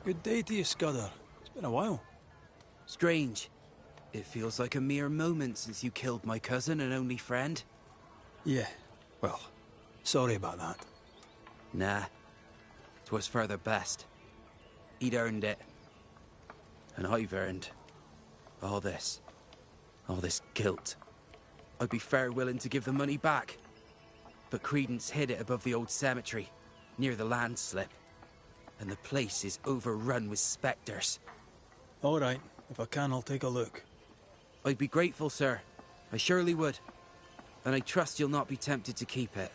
Good day to you, Scudder. It's been a while. Strange. It feels like a mere moment since you killed my cousin and only friend. Yeah, well, sorry about that. Nah. 'Twas for the best. He'd earned it. And I've earned all this. All this guilt. I'd be fair willing to give the money back. But Credence hid it above the old cemetery, near the landslip. And the place is overrun with spectres. All right, if I can, I'll take a look. I'd be grateful, sir. I surely would. And I trust you'll not be tempted to keep it.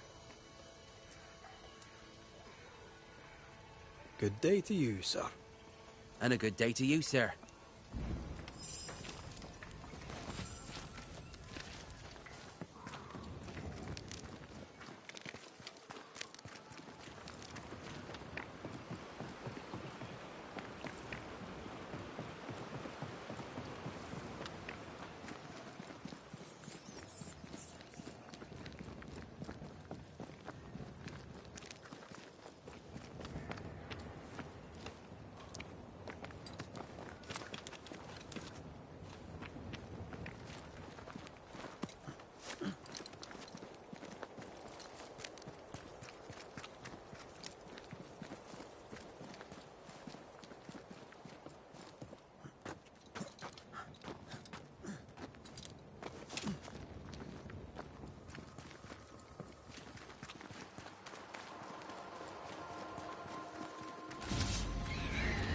Good day to you, sir. And a good day to you, sir.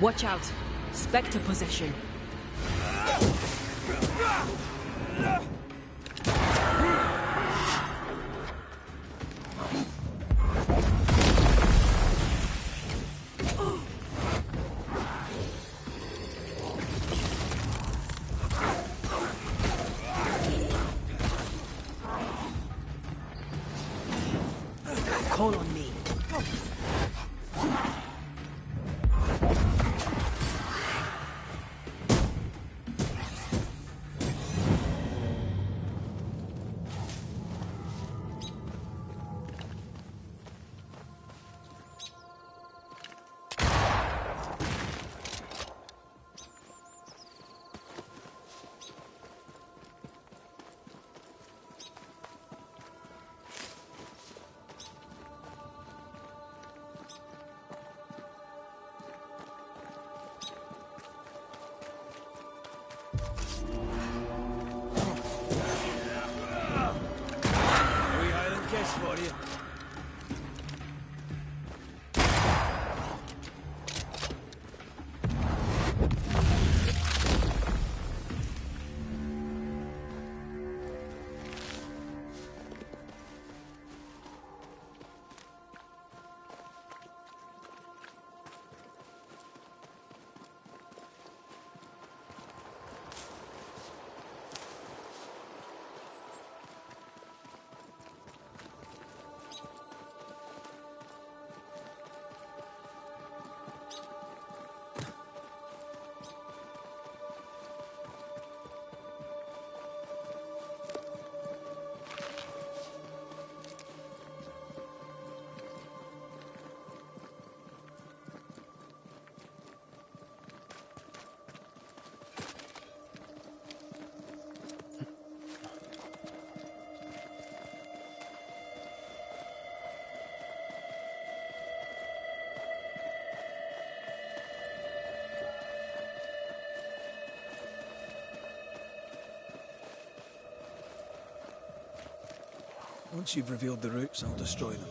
Watch out! Spectre possession. Call on me. For you. Once you've revealed the roots, I'll destroy them.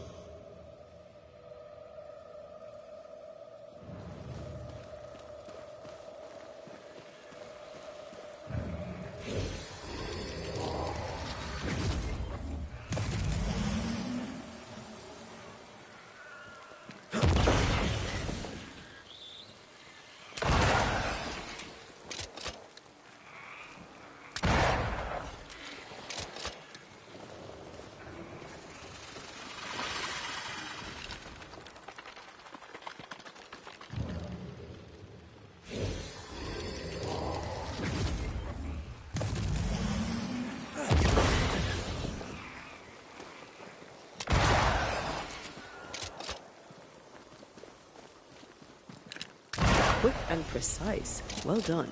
And precise. Well done.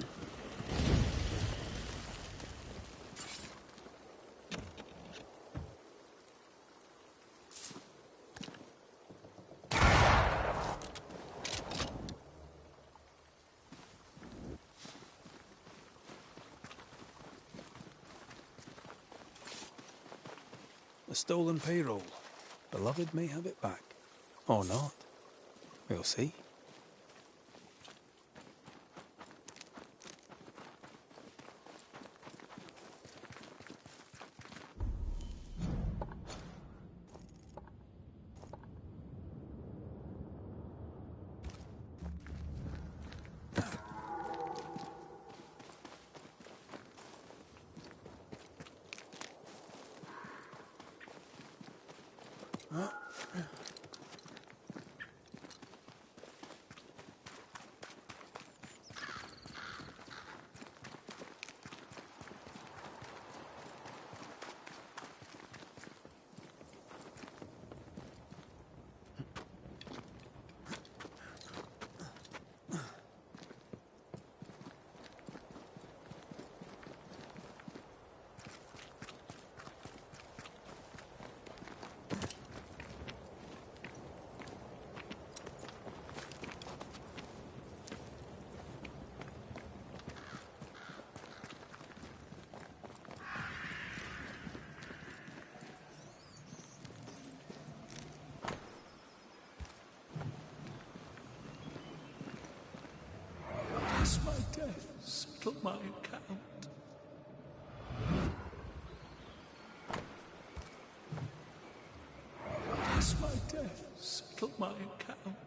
The stolen payroll. Beloved may have it back. Or not. We'll see. As my death settle my account. As my death settle my account.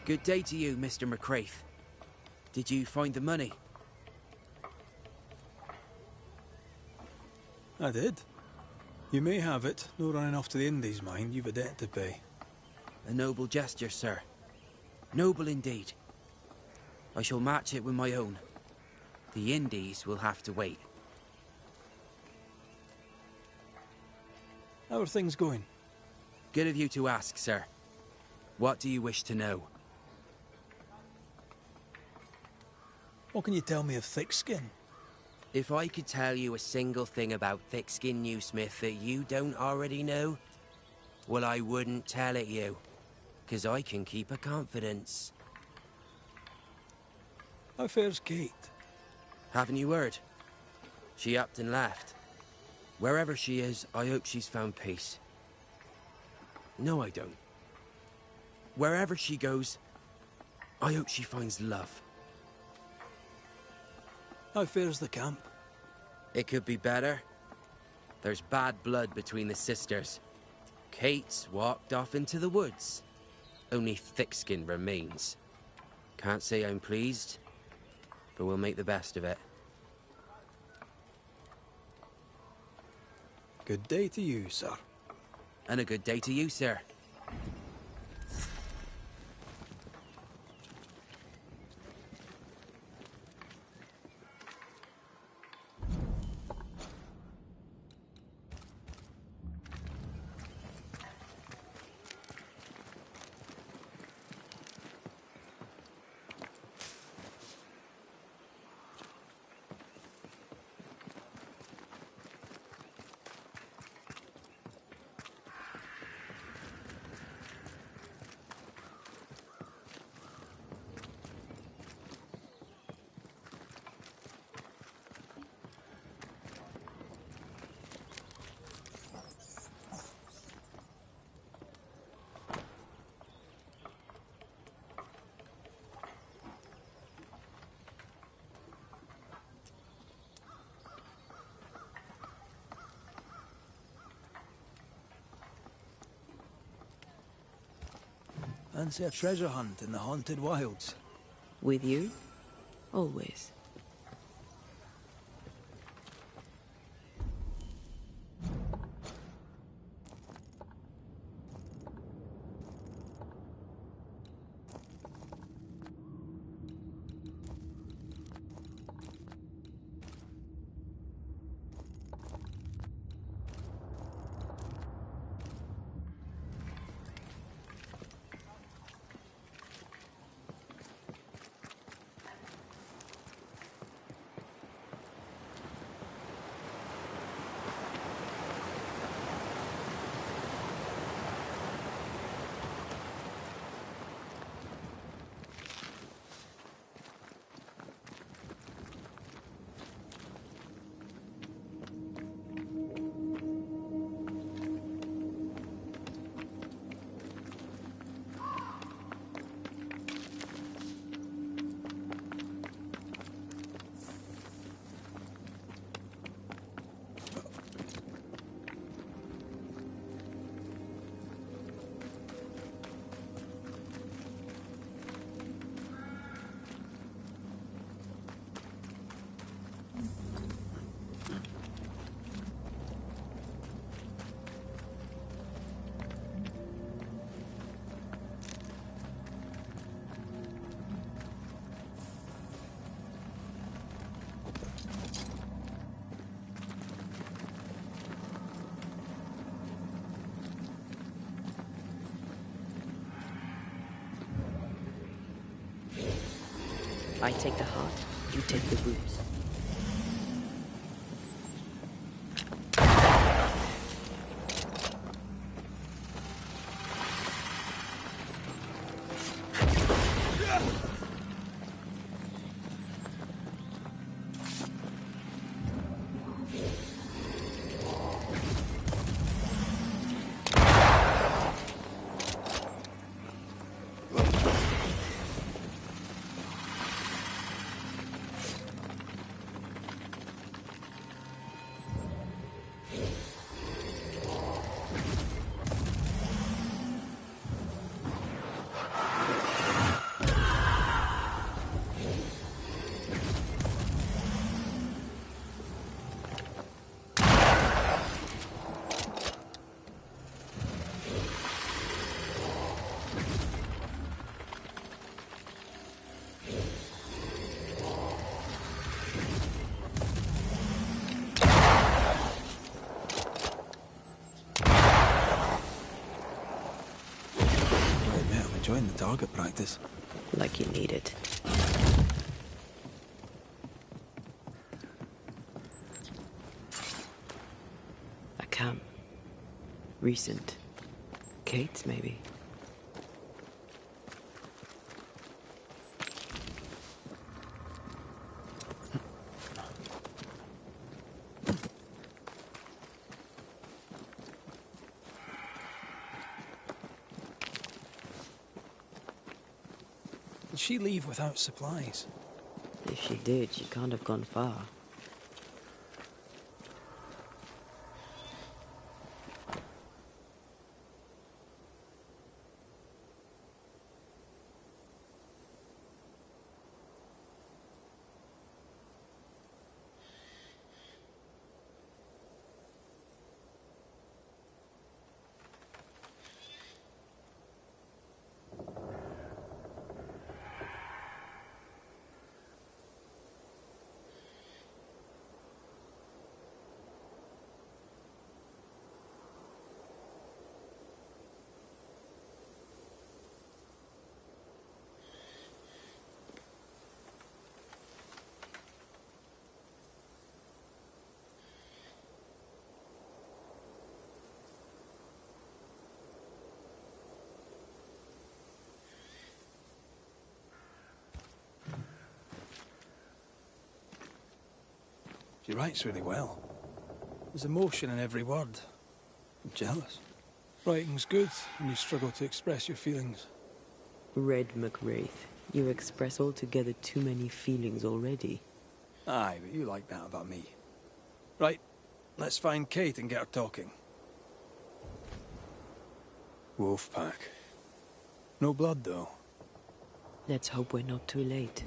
Good day to you, Mr. McCraith. Did you find the money? I did. You may have it. No running off to the Indies, mind. You've a debt to pay. A noble gesture, sir. Noble indeed. I shall match it with my own. The Indies will have to wait. How are things going? Good of you to ask, sir. What do you wish to know? What can you tell me of thick skin? If I could tell you a single thing about thick-skinned Newsmith that you don't already know, well, I wouldn't tell it you, 'cause I can keep a confidence. How fares Kate? Haven't you heard? She upped and left. Wherever she is, I hope she's found peace. No, I don't. Wherever she goes, I hope she finds love. How fares the camp? It could be better. There's bad blood between the sisters. Kate's walked off into the woods. Only Thickskin remains. Can't say I'm pleased, but we'll make the best of it. Good day to you, sir. And a good day to you, sir. Fancy a treasure hunt in the haunted wilds. With you? Always. I take the heart, you take the roots. Enjoying the target practice. Like you need it. A camp. Recent. Kate's, maybe. Did she leave without supplies? If she did, she can't have gone far. She writes really well. There's emotion in every word. I'm jealous. Writing's good when you struggle to express your feelings. Red McWraith, you express altogether too many feelings already. Aye, but you like that about me. Right, let's find Kate and get her talking. Wolfpack. No blood, though. Let's hope we're not too late.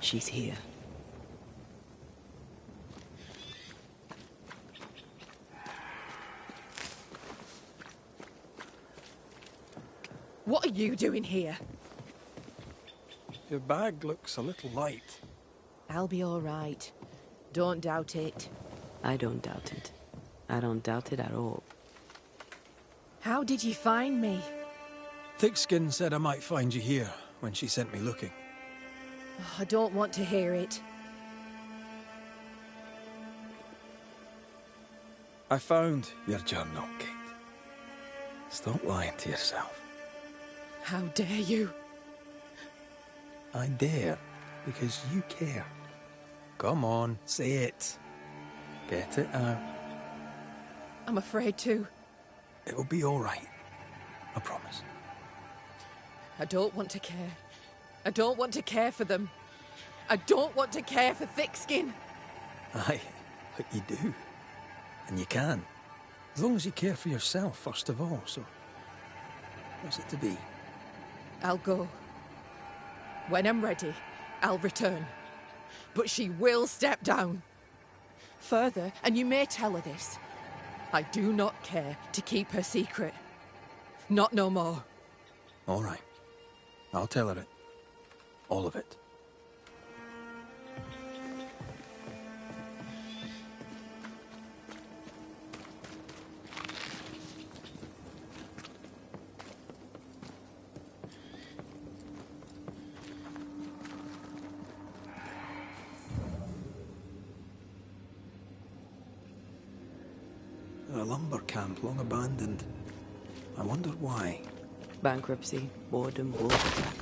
She's here. What are you doing here? Your bag looks a little light. I'll be all right. Don't doubt it. I don't doubt it. I don't doubt it at all. How did you find me? Thickskin said I might find you here when she sent me looking. Oh, I don't want to hear it. I found your journal, Kate. Stop lying to yourself. How dare you? I dare, because you care. Come on, say it. Get it out. I'm afraid to. It'll be all right. I promise. I don't want to care. I don't want to care for them. I don't want to care for Thickskin. Aye, but you do. And you can. As long as you care for yourself, first of all, so... what's it to be? I'll go. When I'm ready, I'll return. But she will step down. Further, and you may tell her this, I do not care to keep her secret. Not no more. All right. I'll tell her it. All of it. A lumber camp long abandoned. I wonder why. Bankruptcy, boredom, wolf attack.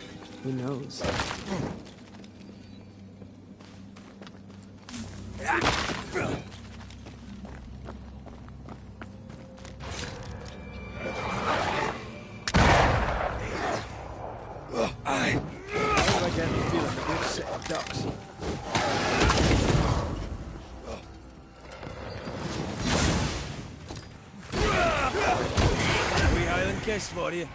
Who knows? Why do I get the feeling that we're sitting ducks? Wee Highland kiss for you.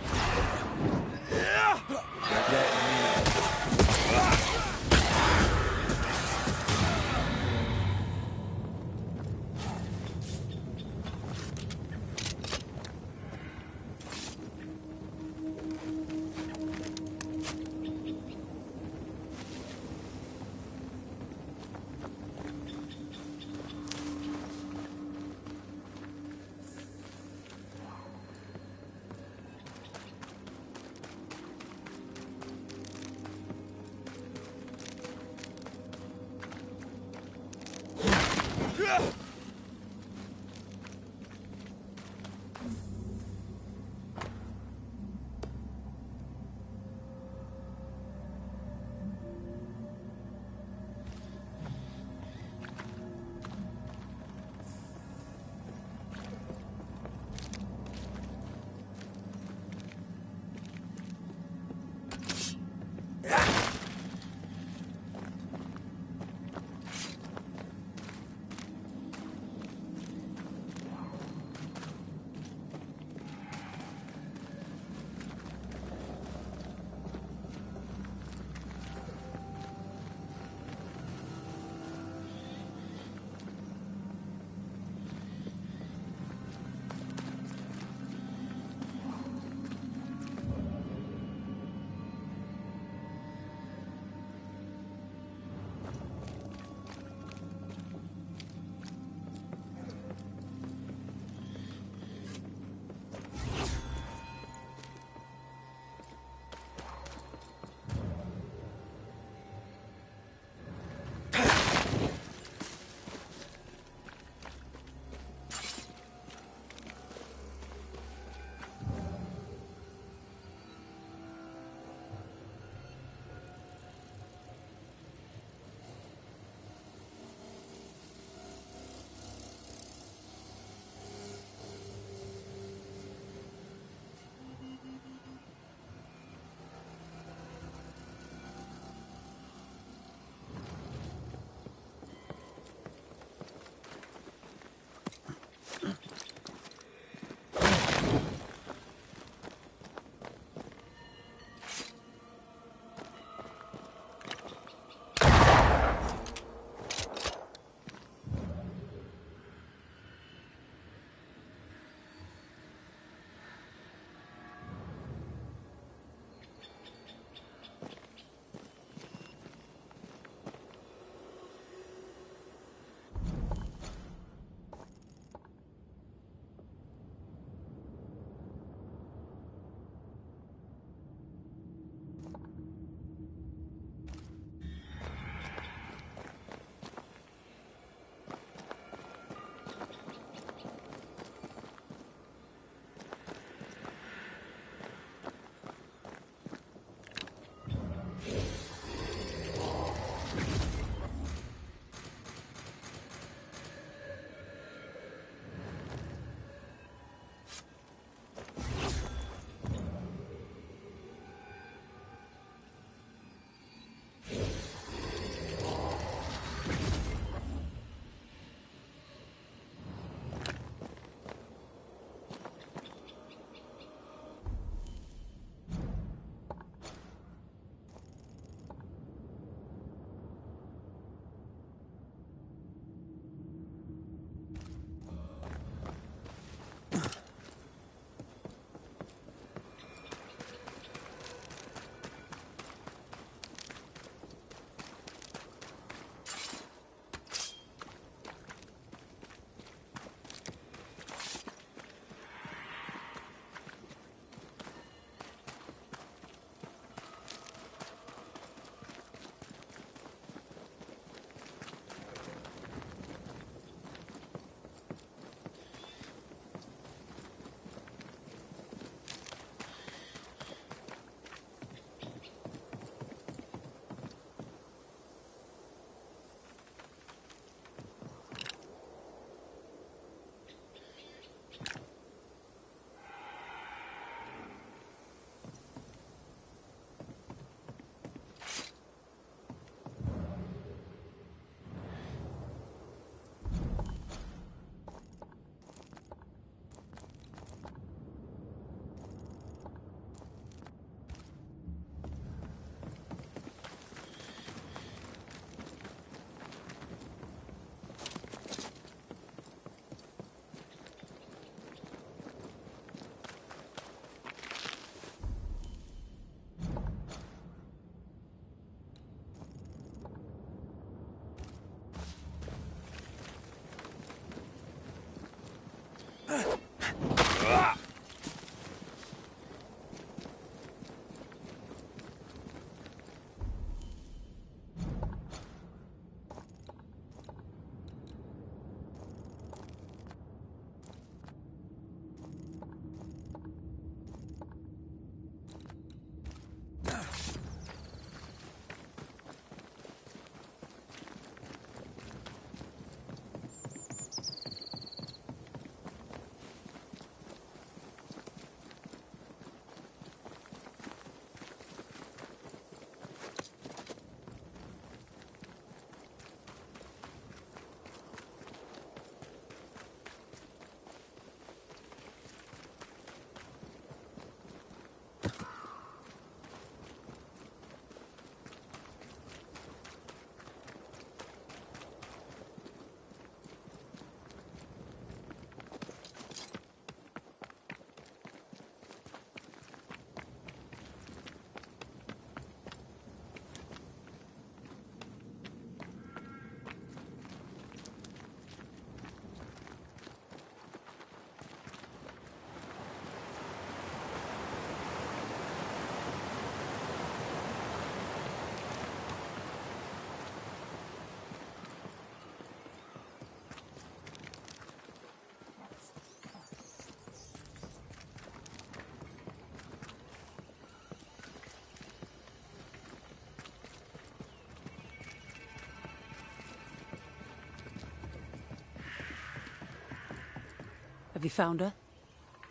Have you found her?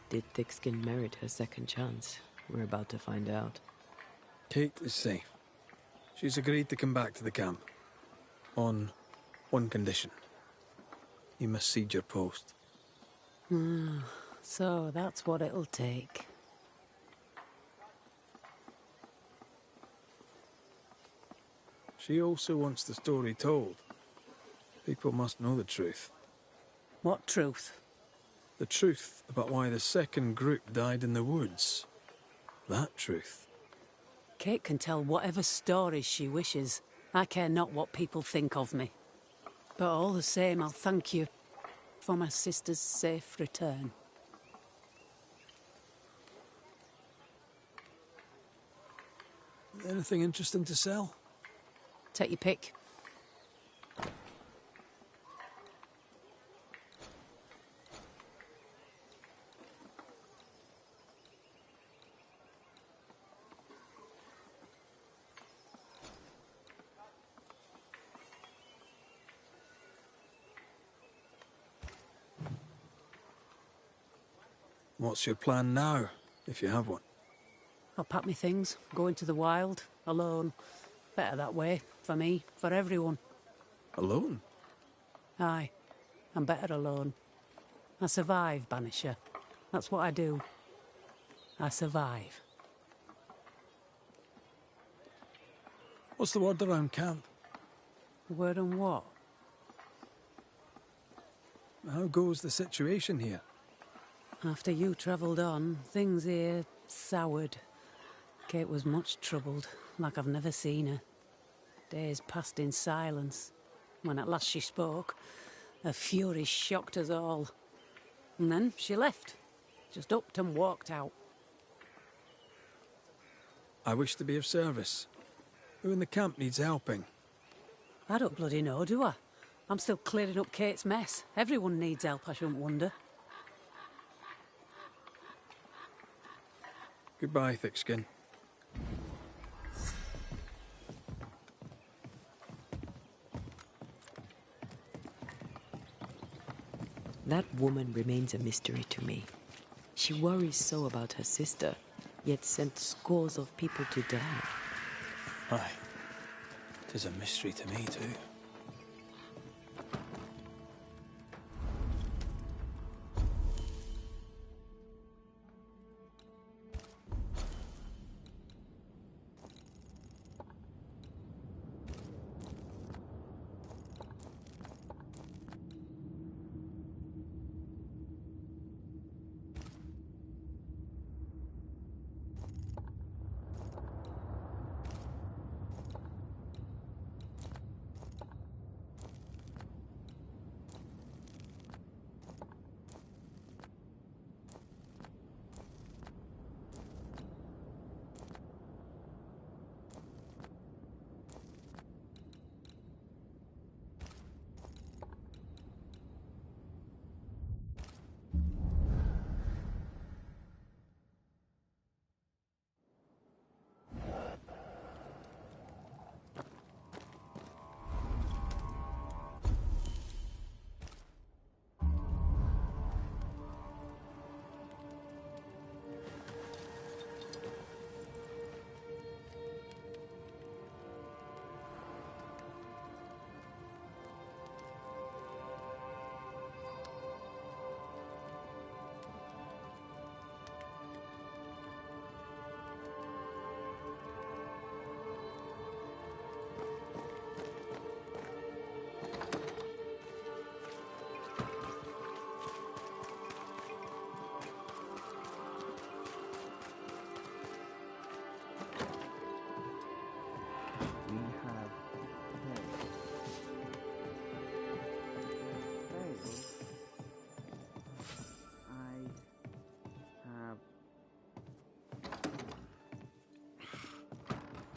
Did Thickskin merit her second chance? We're about to find out. Kate is safe. She's agreed to come back to the camp. On one condition. You must cede your post. So that's what it'll take. She also wants the story told. People must know the truth. What truth? The truth about why the second group died in the woods. That truth. Kate can tell whatever stories she wishes. I care not what people think of me. But all the same, I'll thank you for my sister's safe return. Anything interesting to sell? Take your pick. What's your plan now, if you have one? I'll pack me things, go into the wild, alone. Better that way, for me, for everyone. Alone? Aye, I'm better alone. I survive, Banisher. That's what I do. I survive. What's the word around camp? Word on what? How goes the situation here? After you travelled on, things here soured. Kate was much troubled, like I've never seen her. Days passed in silence. When at last she spoke, her fury shocked us all. And then she left. Just upped and walked out. I wish to be of service. Who in the camp needs helping? I don't bloody know, do I? I'm still clearing up Kate's mess. Everyone needs help, I shouldn't wonder. Goodbye, Thickskin. That woman remains a mystery to me. She worries so about her sister, yet sent scores of people to die. Aye. 'Tis a mystery to me, too.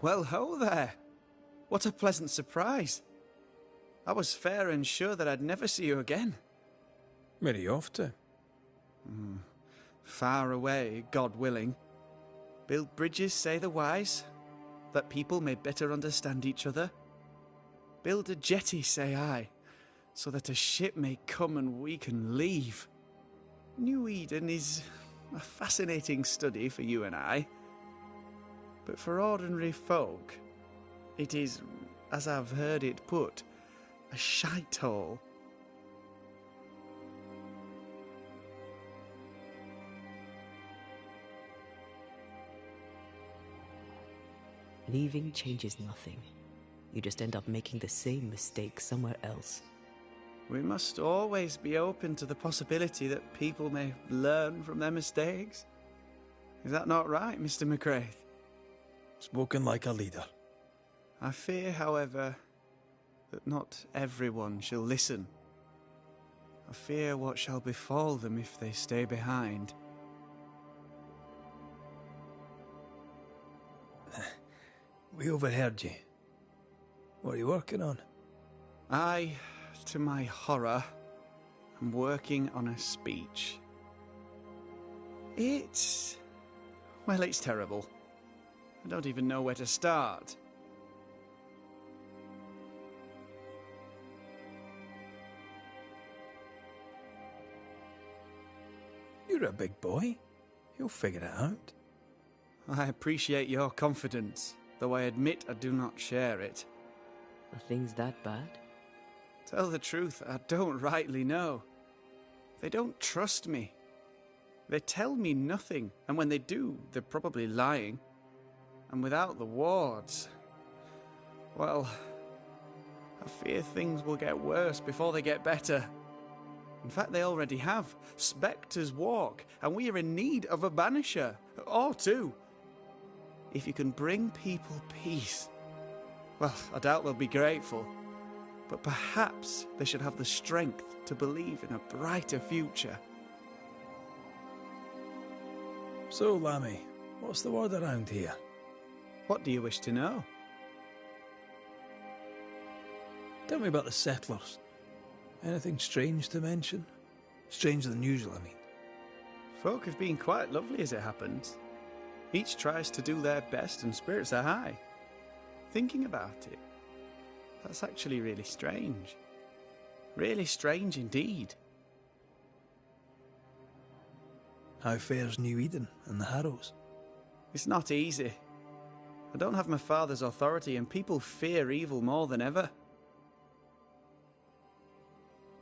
Well, ho there. What a pleasant surprise. I was fair and sure that I'd never see you again. Where are you off to? Far away, God willing. Build bridges, say the wise, that people may better understand each other. Build a jetty, say I, so that a ship may come and we can leave. New Eden is a fascinating study for you and I. But for ordinary folk, it is, as I've heard it put, a shithole. Leaving changes nothing. You just end up making the same mistake somewhere else. We must always be open to the possibility that people may learn from their mistakes. Is that not right, Mr. McCraith? Spoken like a leader. I fear, however, that not everyone shall listen. I fear what shall befall them if they stay behind. We overheard you. What are you working on? I, to my horror, am working on a speech. It's terrible. I don't even know where to start. You're a big boy. You'll figure it out. I appreciate your confidence, though I admit I do not share it. Are things that bad? Tell the truth, I don't rightly know. They don't trust me. They tell me nothing, and when they do, they're probably lying. And without the wards, well, I fear things will get worse before they get better. In fact, they already have. Spectres walk, and we are in need of a banisher, or two. If you can bring people peace, well, I doubt they'll be grateful. But perhaps they should have the strength to believe in a brighter future. So, Lammy, what's the word around here? What do you wish to know? Tell me about the settlers. Anything strange to mention? Stranger than usual, I mean. Folk have been quite lovely as it happens. Each tries to do their best and spirits are high. Thinking about it, that's actually really strange. Really strange indeed. How fares New Eden and the Harrows? It's not easy. I don't have my father's authority and people fear evil more than ever.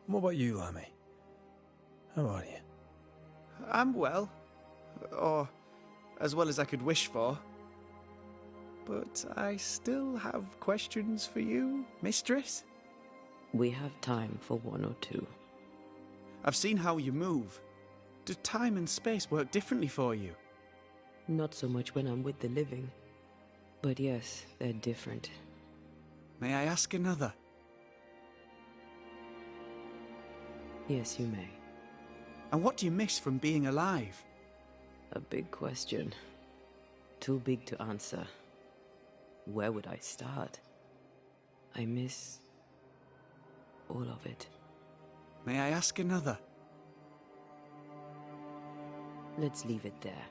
What about you, Lammy? How are you? I'm well. Or as well as I could wish for. But I still have questions for you, mistress. We have time for one or two. I've seen how you move. Do time and space work differently for you? Not so much when I'm with the living. But yes, they're different. May I ask another? Yes, you may. And what do you miss from being alive? A big question. Too big to answer. Where would I start? I miss all of it. May I ask another? Let's leave it there.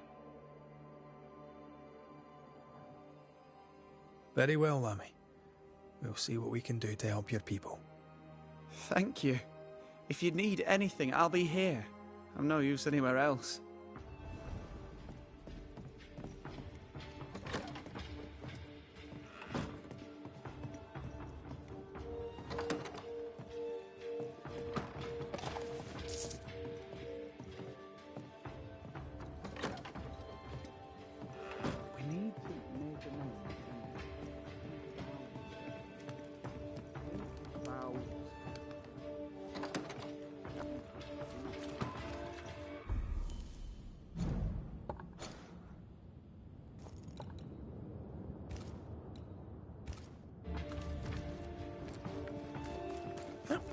Very well, Lammy. We'll see what we can do to help your people. Thank you. If you need anything, I'll be here. I'm no use anywhere else.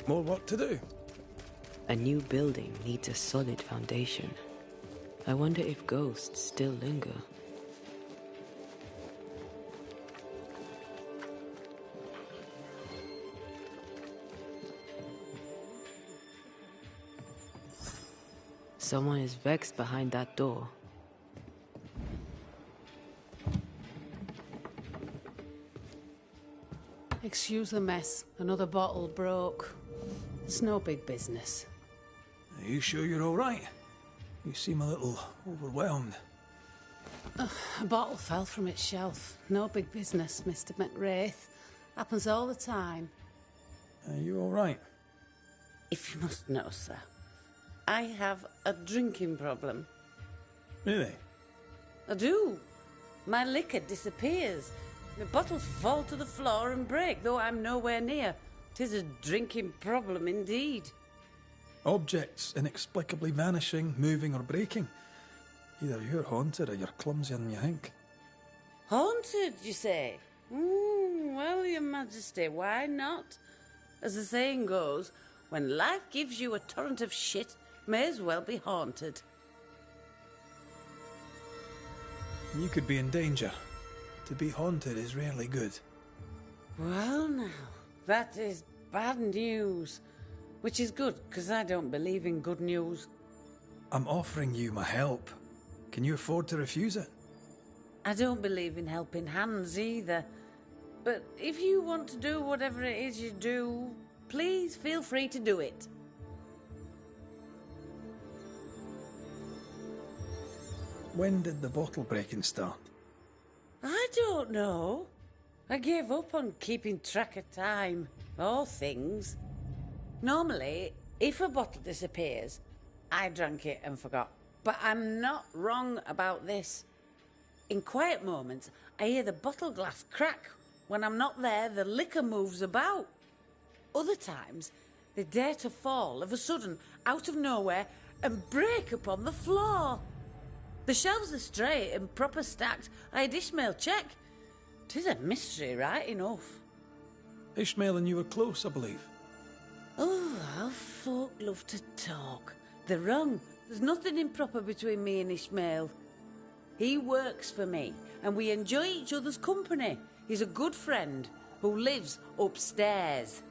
More work to do. A new building needs a solid foundation. I wonder if ghosts still linger. Someone is vexed behind that door. Excuse the mess. Another bottle broke. It's no big business. Are you sure you're all right? You seem a little overwhelmed. A bottle fell from its shelf. No big business, Mr. McWraith. Happens all the time. Are you all right? If you must know, sir, I have a drinking problem. Really? I do. My liquor disappears. The bottles fall to the floor and break, though I'm nowhere near. 'Tis a drinking problem indeed. Objects inexplicably vanishing, moving or breaking. Either you're haunted or you're clumsier than you think. Haunted, you say? Well, your majesty, why not? As the saying goes, when life gives you a torrent of shit, may as well be haunted. You could be in danger. To be haunted is rarely good. Well now, that is bad news. Which is good, because I don't believe in good news. I'm offering you my help. Can you afford to refuse it? I don't believe in helping hands either. But if you want to do whatever it is you do, please feel free to do it. When did the bottle breaking start? I don't know. I gave up on keeping track of time, or things. Normally, if a bottle disappears, I drank it and forgot. But I'm not wrong about this. In quiet moments, I hear the bottle glass crack. When I'm not there, the liquor moves about. Other times, they dare to fall of a sudden, out of nowhere, and break upon the floor. The shelves are straight and proper stacked. I had Ishmael check. 'Tis a mystery, right enough. Ishmael and you were close, I believe. Oh, how folk love to talk. They're wrong. There's nothing improper between me and Ishmael. He works for me, and we enjoy each other's company. He's a good friend who lives upstairs.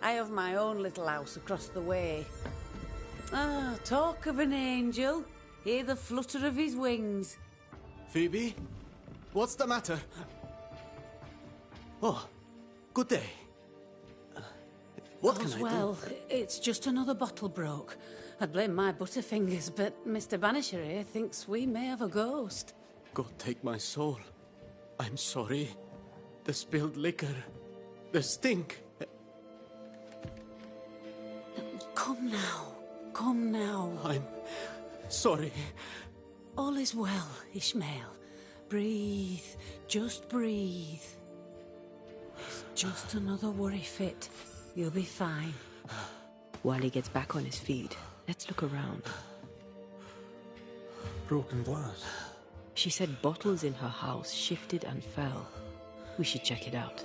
I have my own little house across the way. Ah, talk of an angel. Hear the flutter of his wings. Phoebe? What's the matter? Oh, good day. What can I do? Well, it's just another bottle broke. I'd blame my butterfingers, but Mr. Banisher here thinks we may have a ghost. God take my soul. I'm sorry. The spilled liquor. The stink. Come now. Come now. I'm sorry. All is well, Ishmael. Breathe. Just breathe. It's just another worry fit. You'll be fine. While he gets back on his feet, let's look around. Broken glass. She said bottles in her house shifted and fell. We should check it out.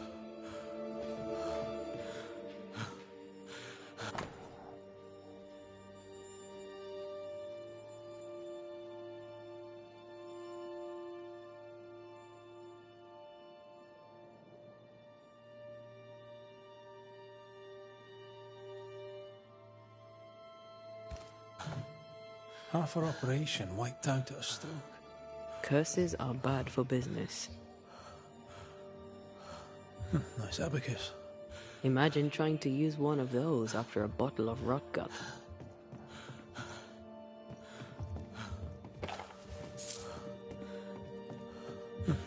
Half our operation wiped out at a stroke. Curses are bad for business. Nice abacus. Imagine trying to use one of those after a bottle of rot gut.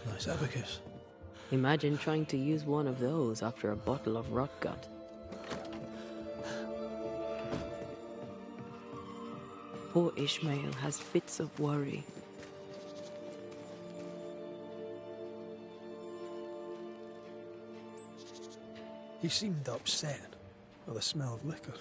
Nice abacus. Imagine trying to use one of those after a bottle of rot gut. Poor Ishmael has fits of worry. He seemed upset by the smell of liquor.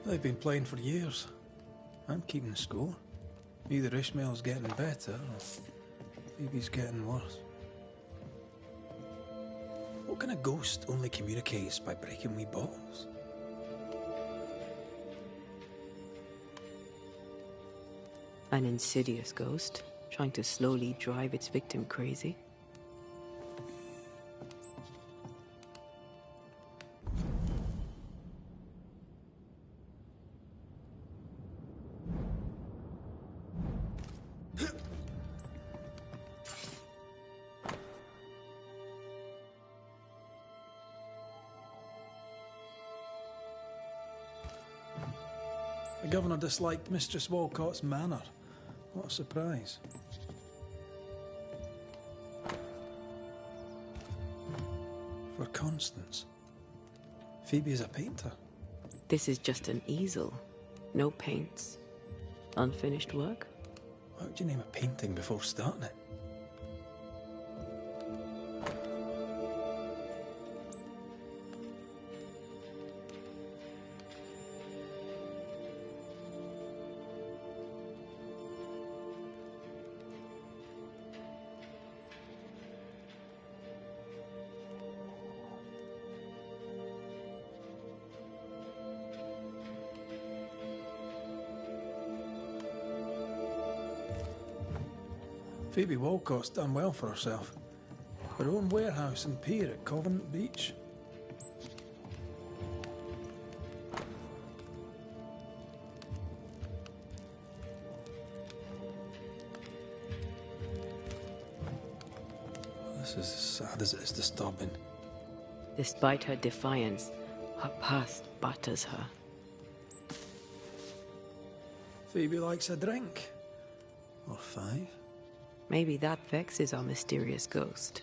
They've been playing for years. I'm keeping score. Either Ishmael's getting better or Phoebe's getting worse. What kind of ghost only communicates by breaking wee bottles? An insidious ghost, trying to slowly drive its victim crazy. The governor disliked Mistress Walcott's manner. What a surprise. For Constance. Phoebe is a painter. This is just an easel. No paints. Unfinished work? How would you name a painting before starting it? Phoebe Walcott's done well for herself. Her own warehouse and pier at Covenant Beach. This is as sad as it is disturbing. Despite her defiance, her past batters her. Phoebe likes a drink. Or 5. Maybe that vexes our mysterious ghost.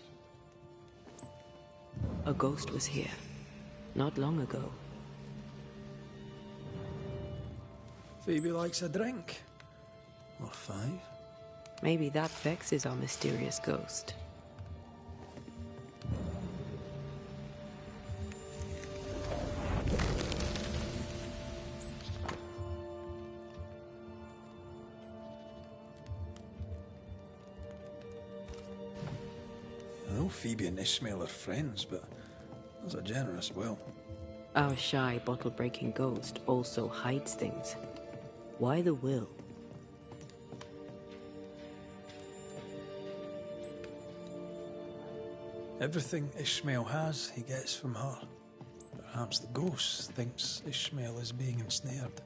A ghost was here, not long ago. Phoebe likes a drink. Or 5. Maybe that vexes our mysterious ghost. I know Phoebe and Ishmael are friends, but there's a generous will. Our shy, bottle-breaking ghost also hides things. Why the will? Everything Ishmael has, he gets from her. Perhaps the ghost thinks Ishmael is being ensnared.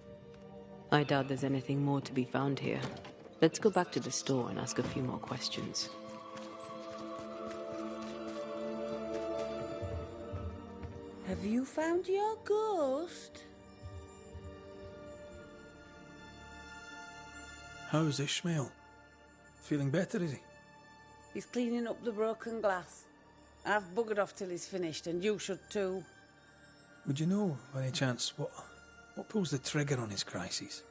I doubt there's anything more to be found here. Let's go back to the store and ask a few more questions. Have you found your ghost? How's Ishmael? Feeling better, is he? He's cleaning up the broken glass. I've buggered off till he's finished, and you should too. Would you know, by any chance, what pulls the trigger on his crises?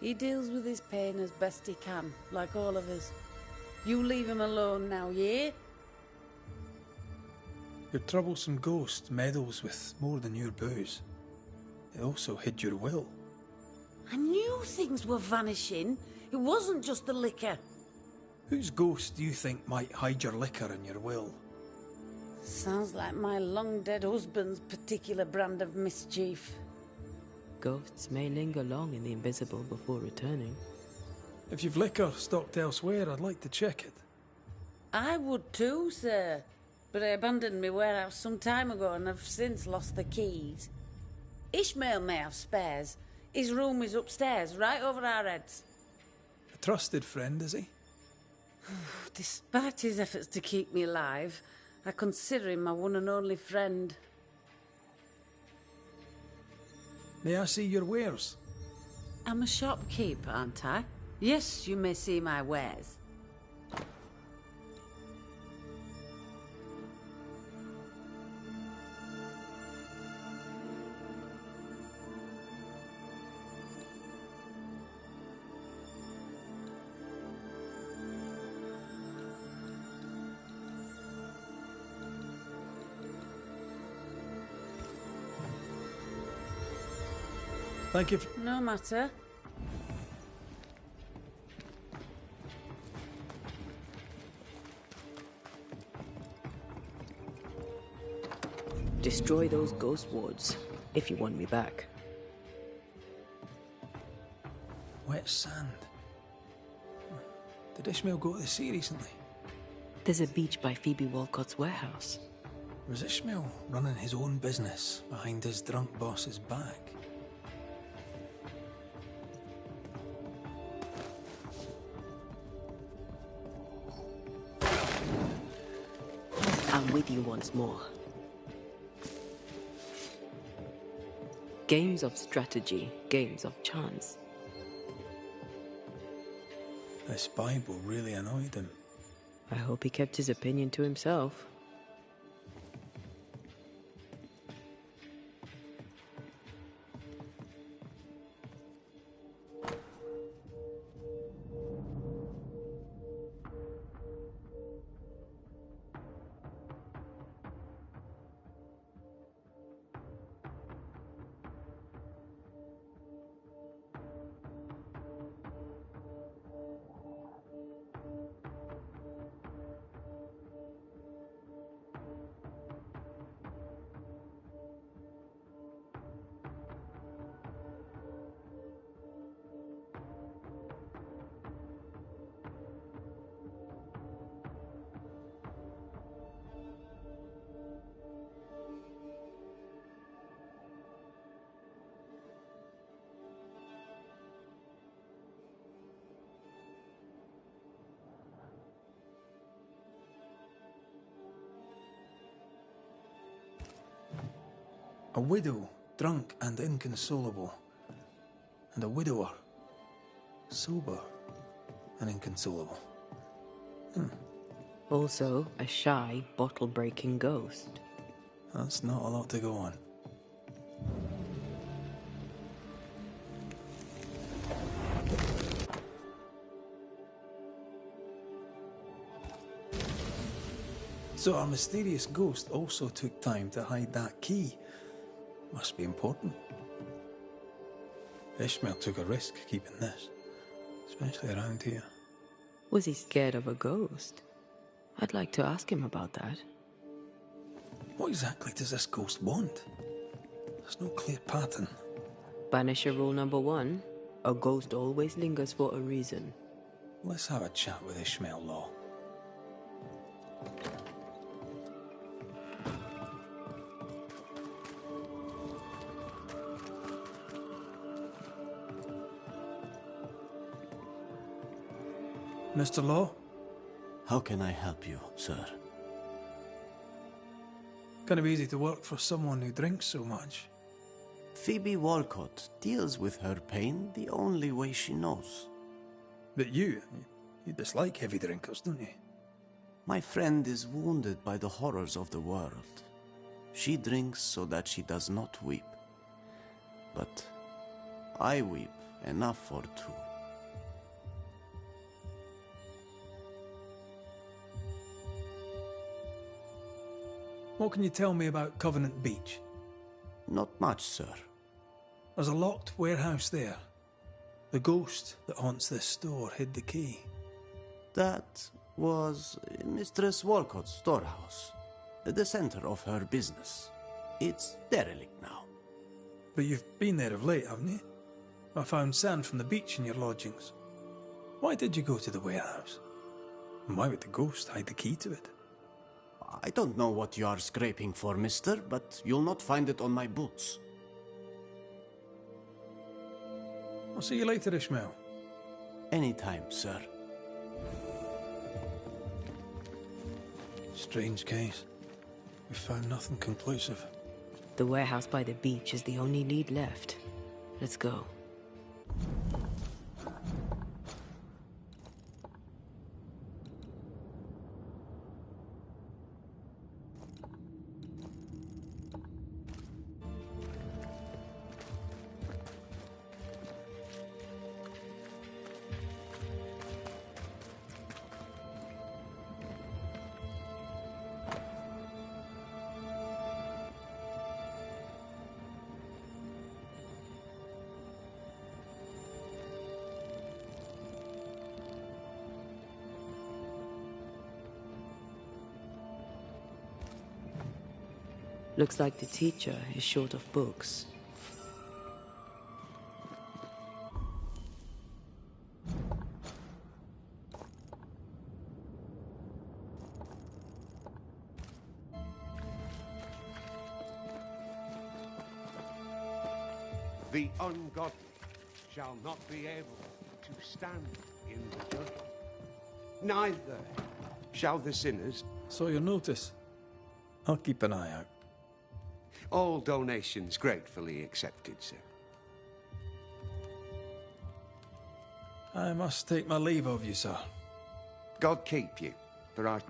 He deals with his pain as best he can, like all of us. You leave him alone now, yeah? Your troublesome ghost meddles with more than your booze. It also hid your will. I knew things were vanishing. It wasn't just the liquor. Whose ghost do you think might hide your liquor and your will? Sounds like my long-dead husband's particular brand of mischief. Ghosts may linger long in the invisible before returning. If you've liquor stocked elsewhere, I'd like to check it. I would too, sir. But I abandoned my warehouse some time ago and have since lost the keys. Ishmael may have spares. His room is upstairs, right over our heads. A trusted friend, is he? Despite his efforts to keep me alive, I consider him my one and only friend. May I see your wares? I'm a shopkeeper, aren't I? Yes, you may see my wares. Thank you. No matter. Destroy those ghost wards, if you want me back. Wet sand. Did Ishmael go to the sea recently? There's a beach by Phoebe Walcott's warehouse. Was Ishmael running his own business behind his drunk boss's back? I'm with you once more. Games of strategy, games of chance. This Bible really annoyed him. I hope he kept his opinion to himself. A widow, drunk and inconsolable. And a widower, sober and inconsolable. Also, a shy, bottle-breaking ghost. That's not a lot to go on. So our mysterious ghost also took time to hide that key. Must be important. Ishmael took a risk keeping this, especially around here. Was he scared of a ghost? I'd like to ask him about that. What exactly does this ghost want? There's no clear pattern. Banisher rule number 1, a ghost always lingers for a reason. Let's have a chat with Ishmael Law. Mr. Law? How can I help you, sir? Kind of easy to work for someone who drinks so much. Phoebe Walcott deals with her pain the only way she knows. But you dislike heavy drinkers, don't you? My friend is wounded by the horrors of the world. She drinks so that she does not weep. But I weep enough for two. What can you tell me about Covenant Beach? Not much, sir. There's a locked warehouse there. The ghost that haunts this store hid the key. That was Mistress Walcott's storehouse, the center of her business. It's derelict now. But you've been there of late, haven't you? I found sand from the beach in your lodgings. Why did you go to the warehouse? And why would the ghost hide the key to it? I don't know what you are scraping for, mister, but you'll not find it on my boots. I'll see you later, Ishmael. Anytime, sir. Strange case. We found nothing conclusive. The warehouse by the beach is the only lead left. Let's go. Looks like the teacher is short of books. The ungodly shall not be able to stand in the judgment. Neither shall the sinners. So you'll notice. I'll keep an eye out. All donations gratefully accepted, sir. I must take my leave of you, sir. God keep you, for I...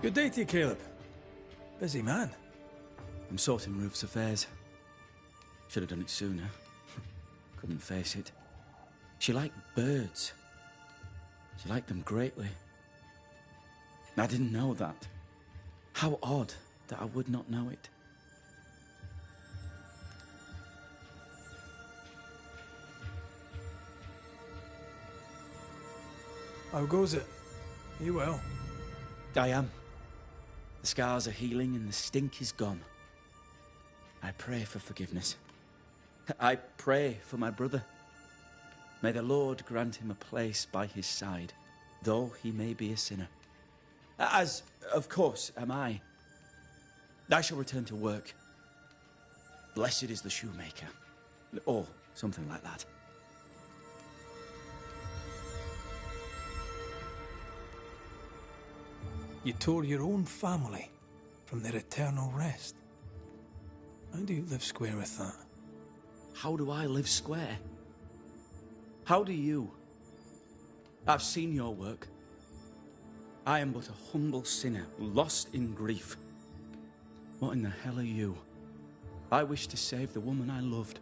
Good day to you, Caleb. Busy man. I'm sorting Ruth's affairs. Should have done it sooner. Couldn't face it. She liked birds. She liked them greatly. I didn't know that. How odd that I would not know it. How goes it? Are you well? I am. The scars are healing and the stink is gone. I pray for forgiveness. I pray for my brother. May the Lord grant him a place by his side, though he may be a sinner. As, of course, am I. I shall return to work. Blessed is the shoemaker. Or something like that. You tore your own family from their eternal rest. How do you live square with that? How do I live square? How do you? I've seen your work. I am but a humble sinner, lost in grief. What in the hell are you? I wish to save the woman I loved.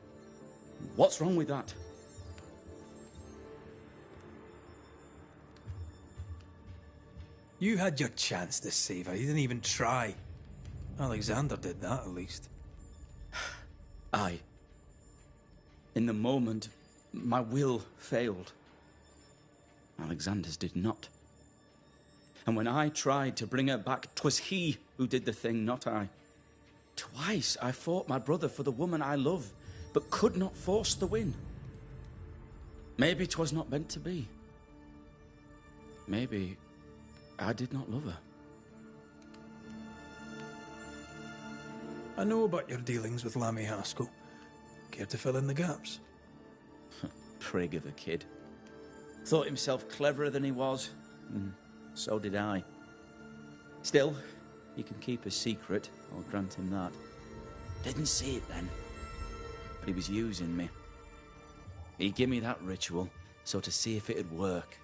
What's wrong with that? You had your chance to save her. You didn't even try. Alexander did that, at least. Aye. In the moment, my will failed. Alexander's did not. And when I tried to bring her back, 'twas he who did the thing, not I. Twice I fought my brother for the woman I love, but could not force the win. Maybe 'twas not meant to be. Maybe I did not love her. I know about your dealings with Lammy Haskell. Care to fill in the gaps? Prig of a kid. Thought himself cleverer than he was. So did I. Still, he can keep a secret, I'll grant him that. Didn't see it then. But he was using me. He gave me that ritual, so to see if it'd work.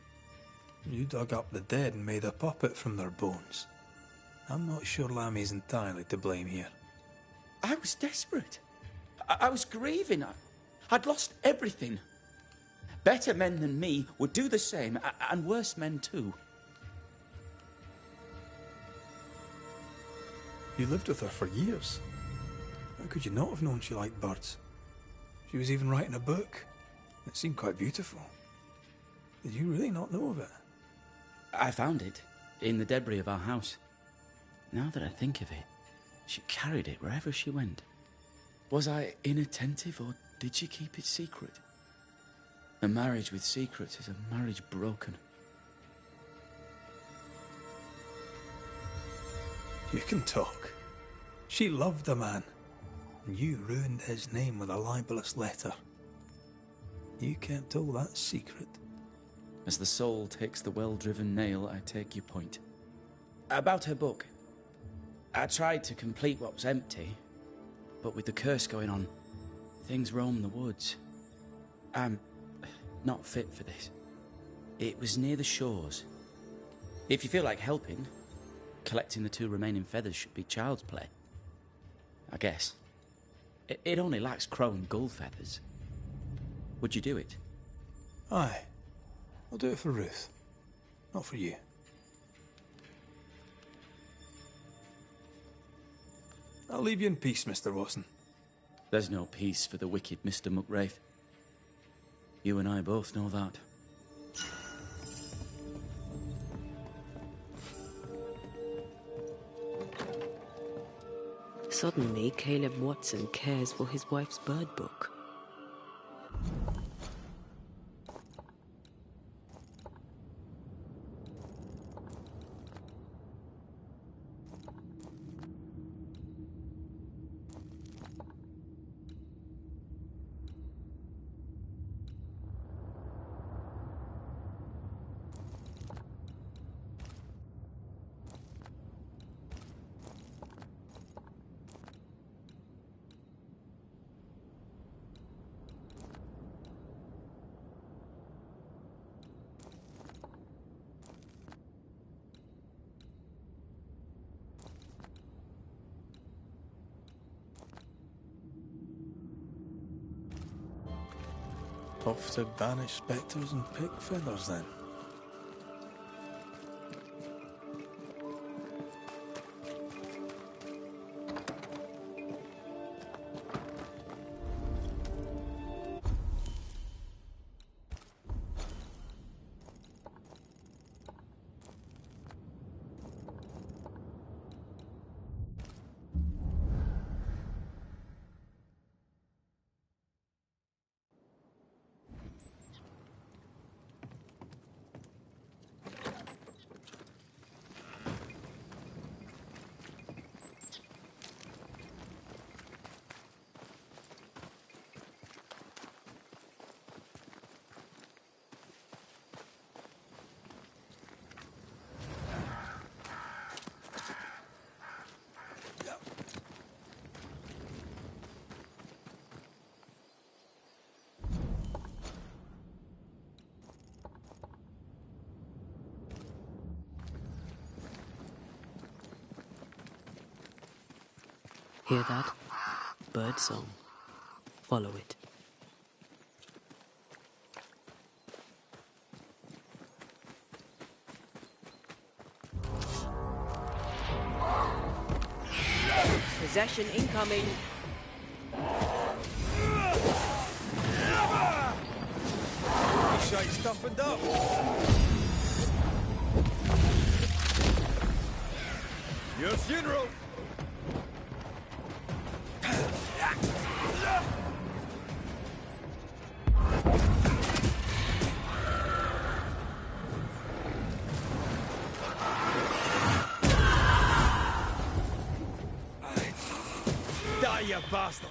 You dug up the dead and made a puppet from their bones. I'm not sure Lammy's entirely to blame here. I was desperate. I was grieving. I'd lost everything. Better men than me would do the same, and worse men too. You lived with her for years. How could you not have known she liked birds? She was even writing a book. It seemed quite beautiful. Did you really not know of it? I found it in the debris of our house. Now that I think of it, she carried it wherever she went. Was I inattentive, or did she keep it secret? A marriage with secrets is a marriage broken. You can talk. She loved a man, and you ruined his name with a libelous letter. You can't tell that secret. As the soul takes the well-driven nail, I take your point. About her book. I tried to complete what was empty, but with the curse going on, things roam the woods. I'm not fit for this. It was near the shores. If you feel like helping, collecting the 2 remaining feathers should be child's play. I guess. It only lacks crow and gull feathers. Would you do it? Aye. I'll do it for Ruth. Not for you. I'll leave you in peace, Mr. Watson. There's no peace for the wicked Mr. Muckrafe. You and I both know that. Suddenly, Caleb Watson cares for his wife's bird book. Off to banish spectres and pick feathers, then. Hear that? Bird song. Follow it. Possession incoming. Shite toughened up. Your funeral. Die, you bastard!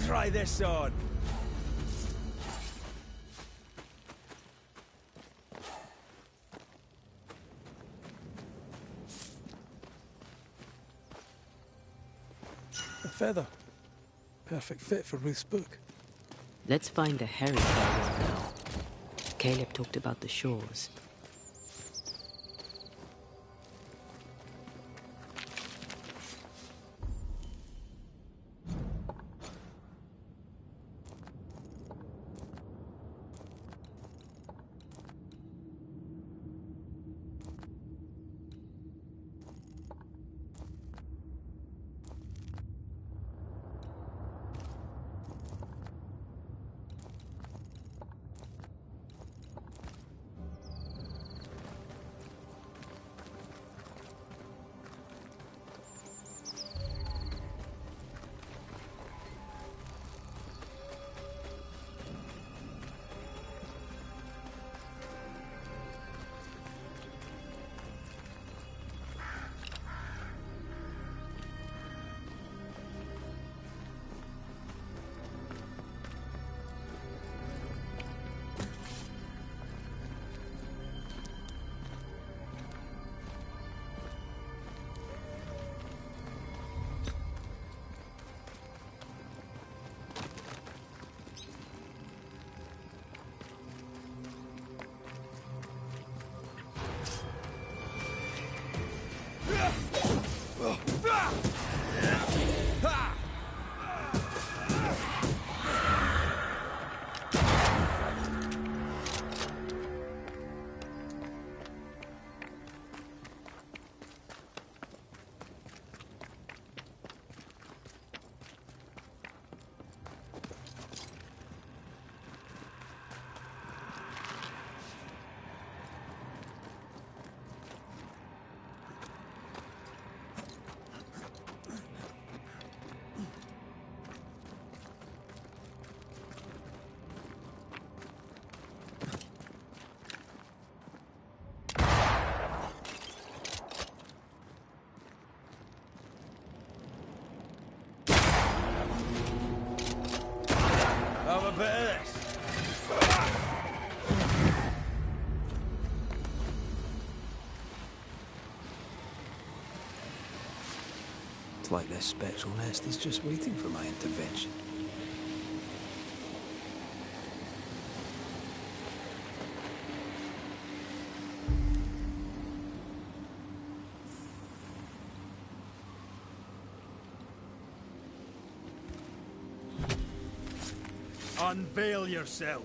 Try this on. A feather. Perfect fit for Ruth's book. Let's find the Harry Carrier now. Caleb talked about the shores. bit of this. It's like this spectral nest is just waiting for my intervention. Unveil yourself.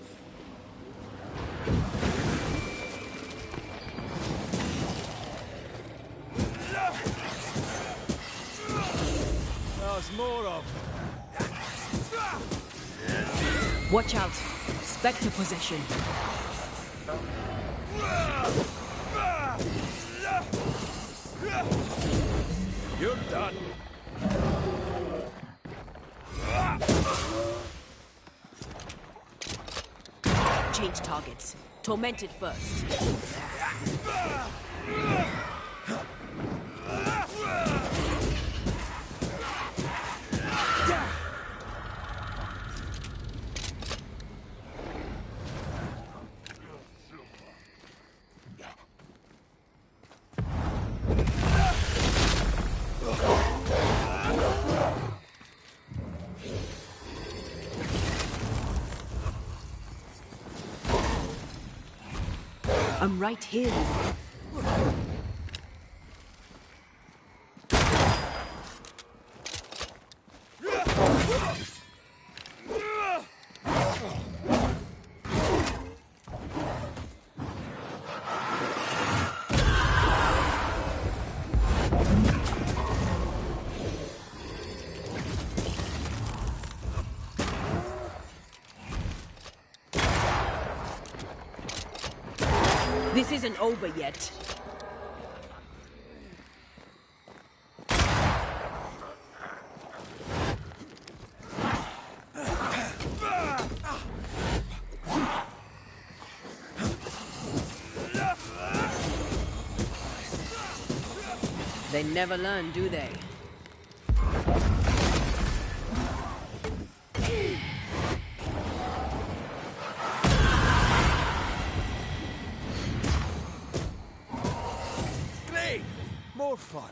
There's more of them. Watch out. Spectre possession. You're done. Change targets. Tormented first. I'm right here. This isn't over yet. They never learn, do they? More fun.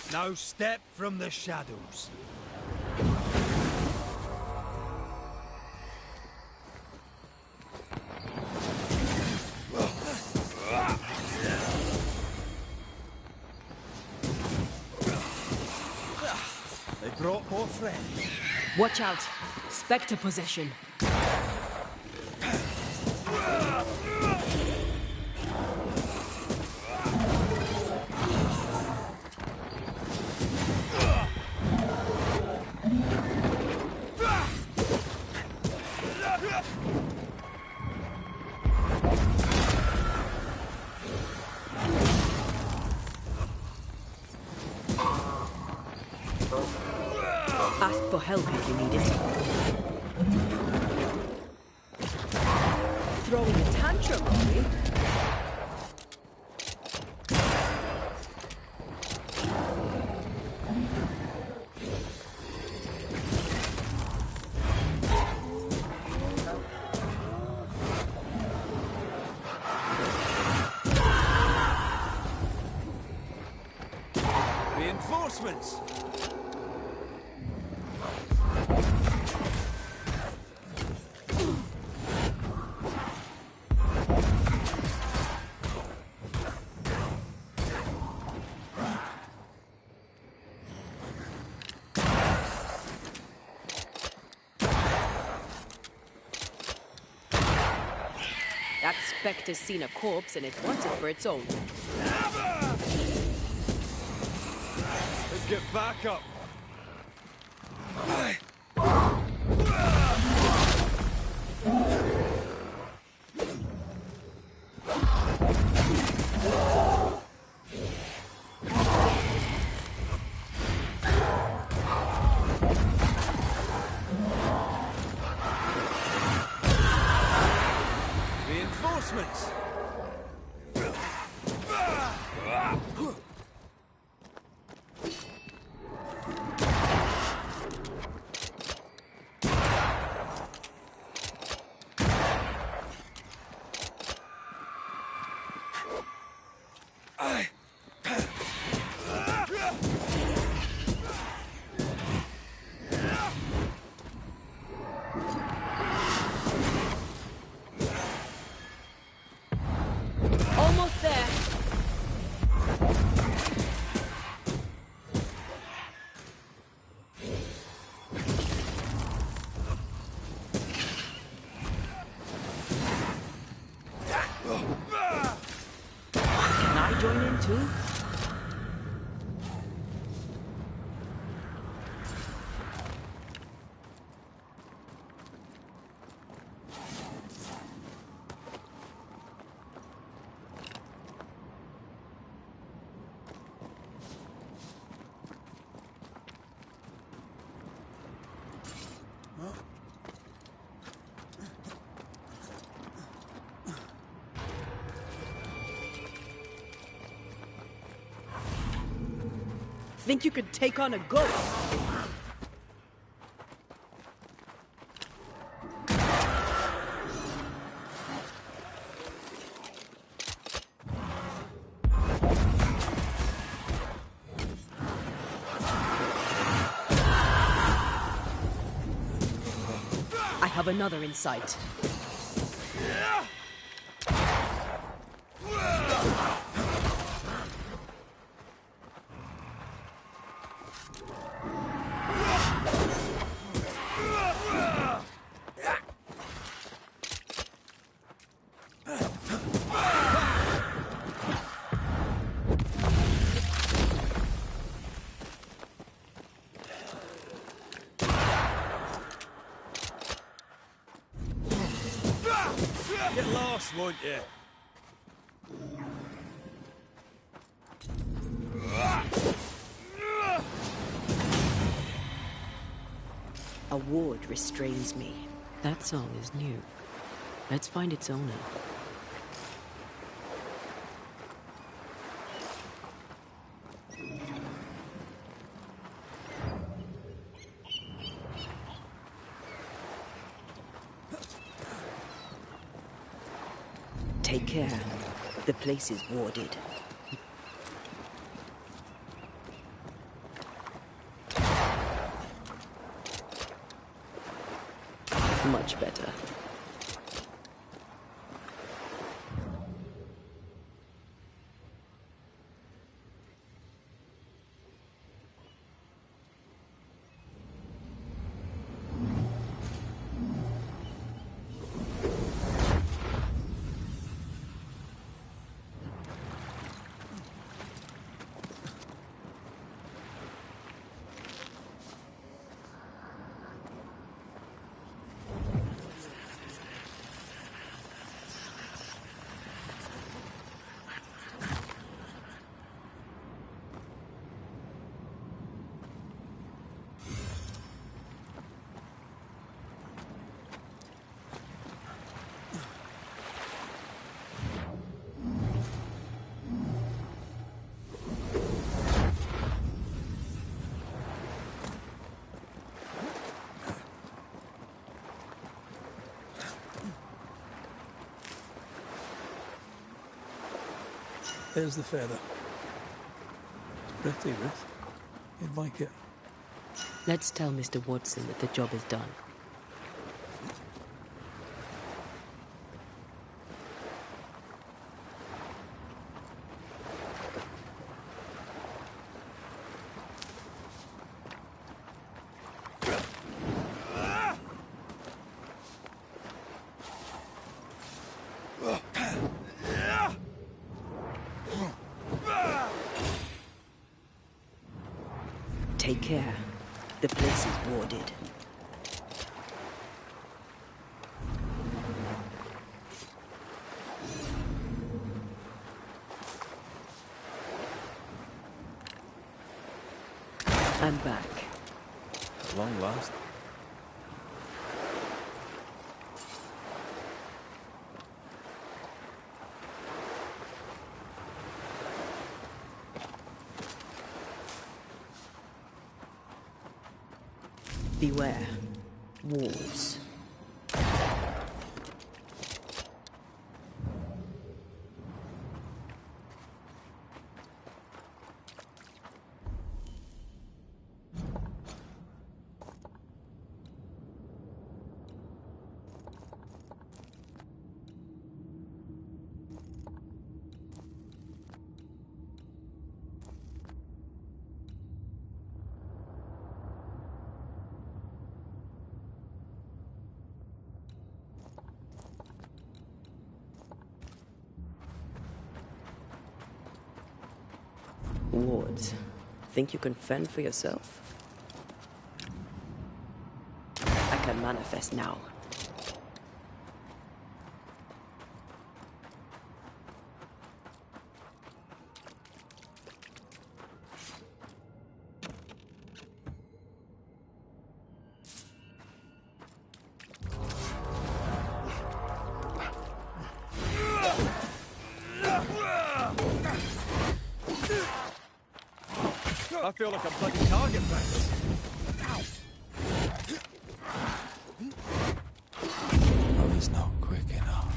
Now step from the shadows. They brought more friends. Watch out. Spectre possession. Ask for help if you need it. Throwing a tantrum, are we? Reinforcements! That spectre's seen a corpse and it wants it for its own. Let's get back up. Reinforcements! Almost there. Can I join in too? Think you could take on a ghost? I have another in sight. Get lost, won't you? A ward restrains me. That song is new. Let's find its owner. Take care. The place is warded. Much better. There's the feather. It's pretty, Ruth. You'd like it. Let's tell Mr. Watson that the job is done. Ugh. Take care. The place is warded. I'm back. At long last. Beware. Wards. Wards. Think you can fend for yourself? I can manifest now. I feel like I'm bloody target practice. Love is not quick enough.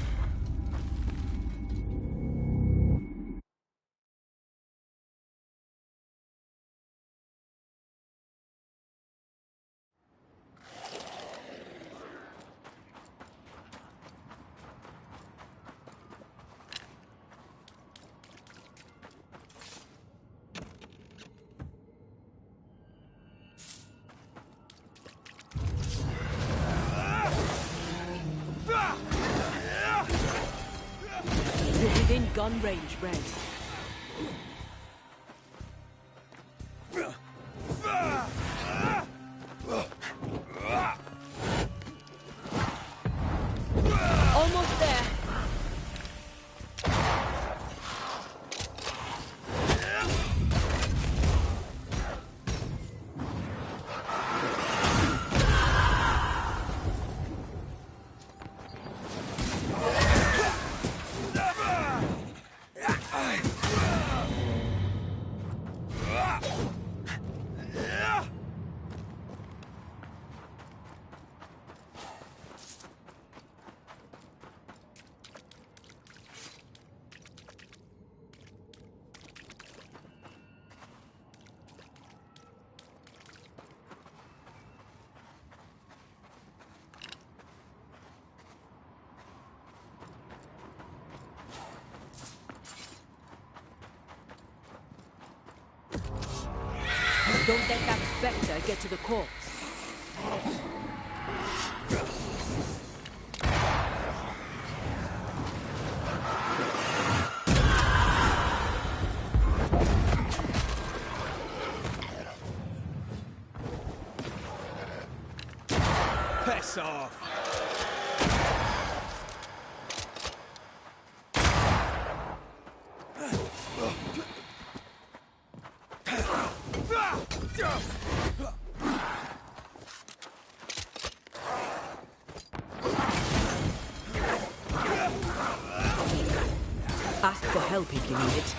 You're within gun range, Red. Almost there. Don't let that spectre get to the corpse. Piss off! Ask for help if you need it.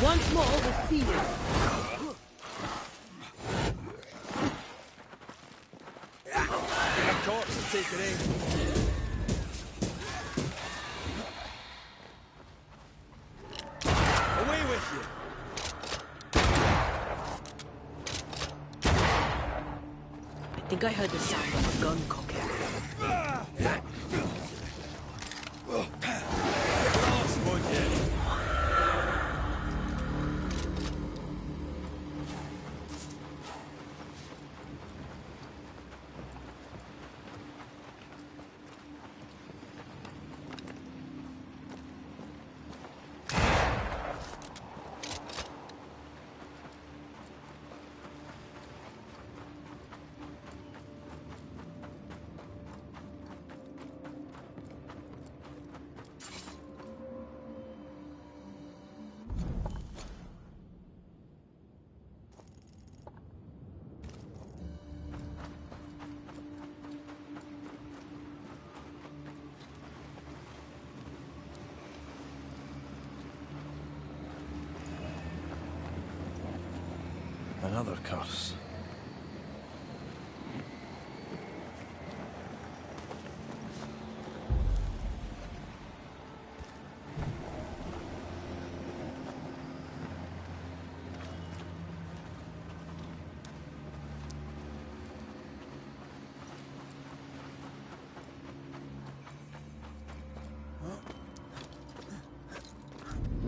Once more with fear. Of course, I'll take it in. Away with you. I think I heard the sound of a gun cocking. Last one yet. Another curse.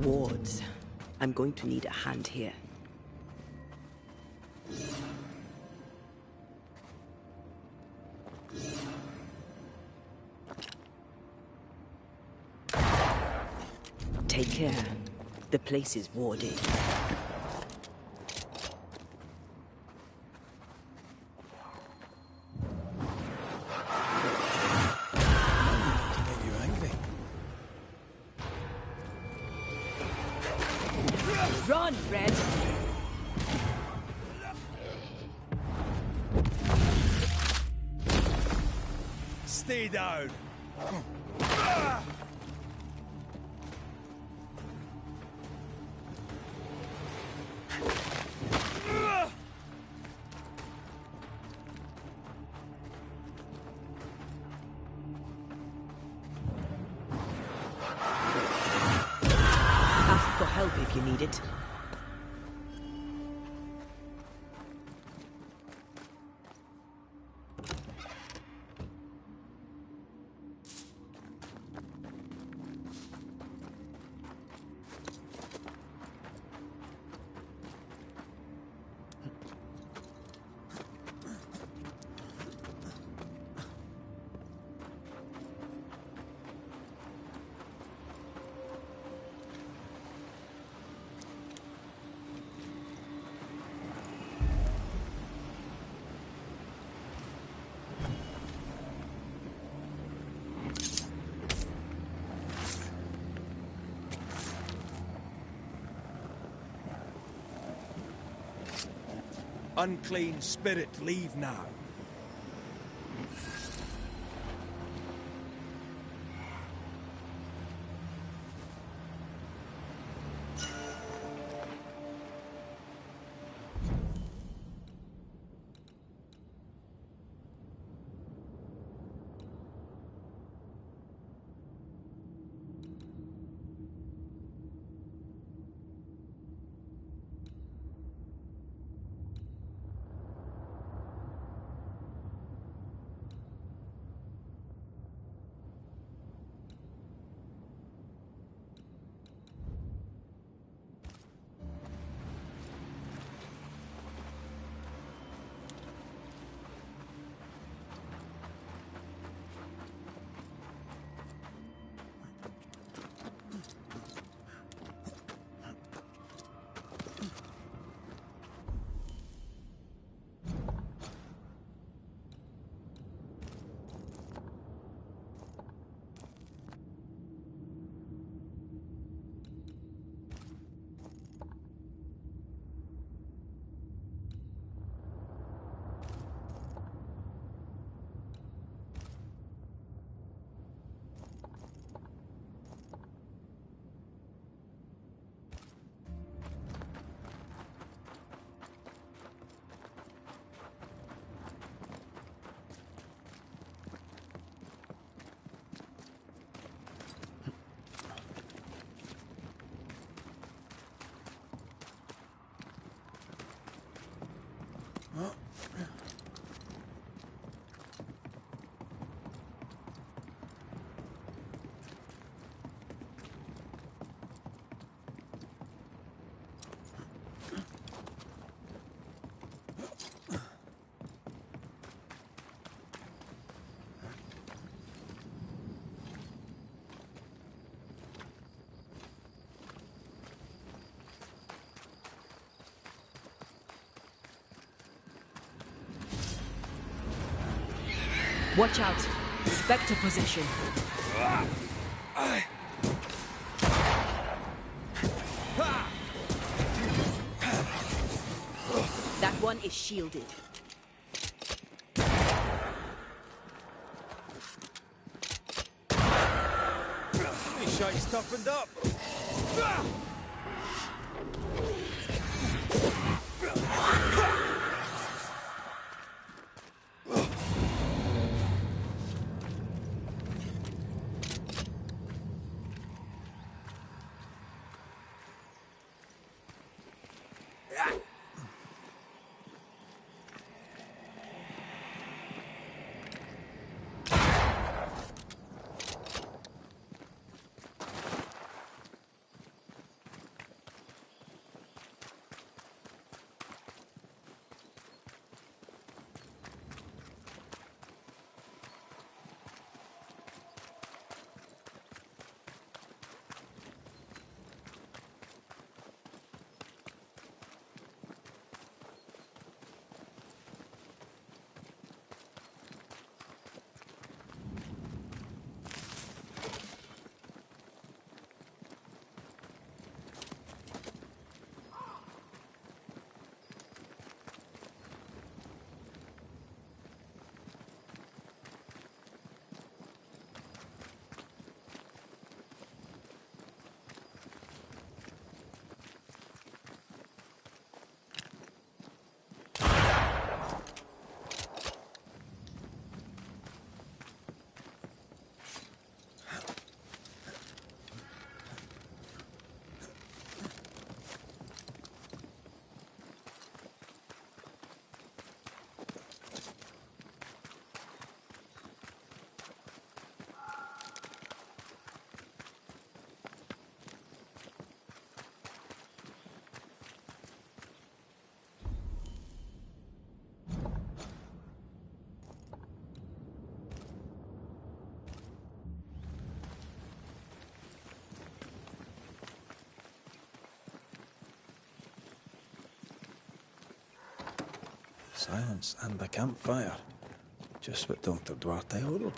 Wards. I'm going to need a hand here. Take care. The place is warded. Make you angry. Run, Red! Stay down. Ask for help if you need it. Unclean spirit, leave now. Watch out. Spectre possession. That one is shielded. These shots toughened up. Silence and a campfire. Just what Dr. Duarte ordered.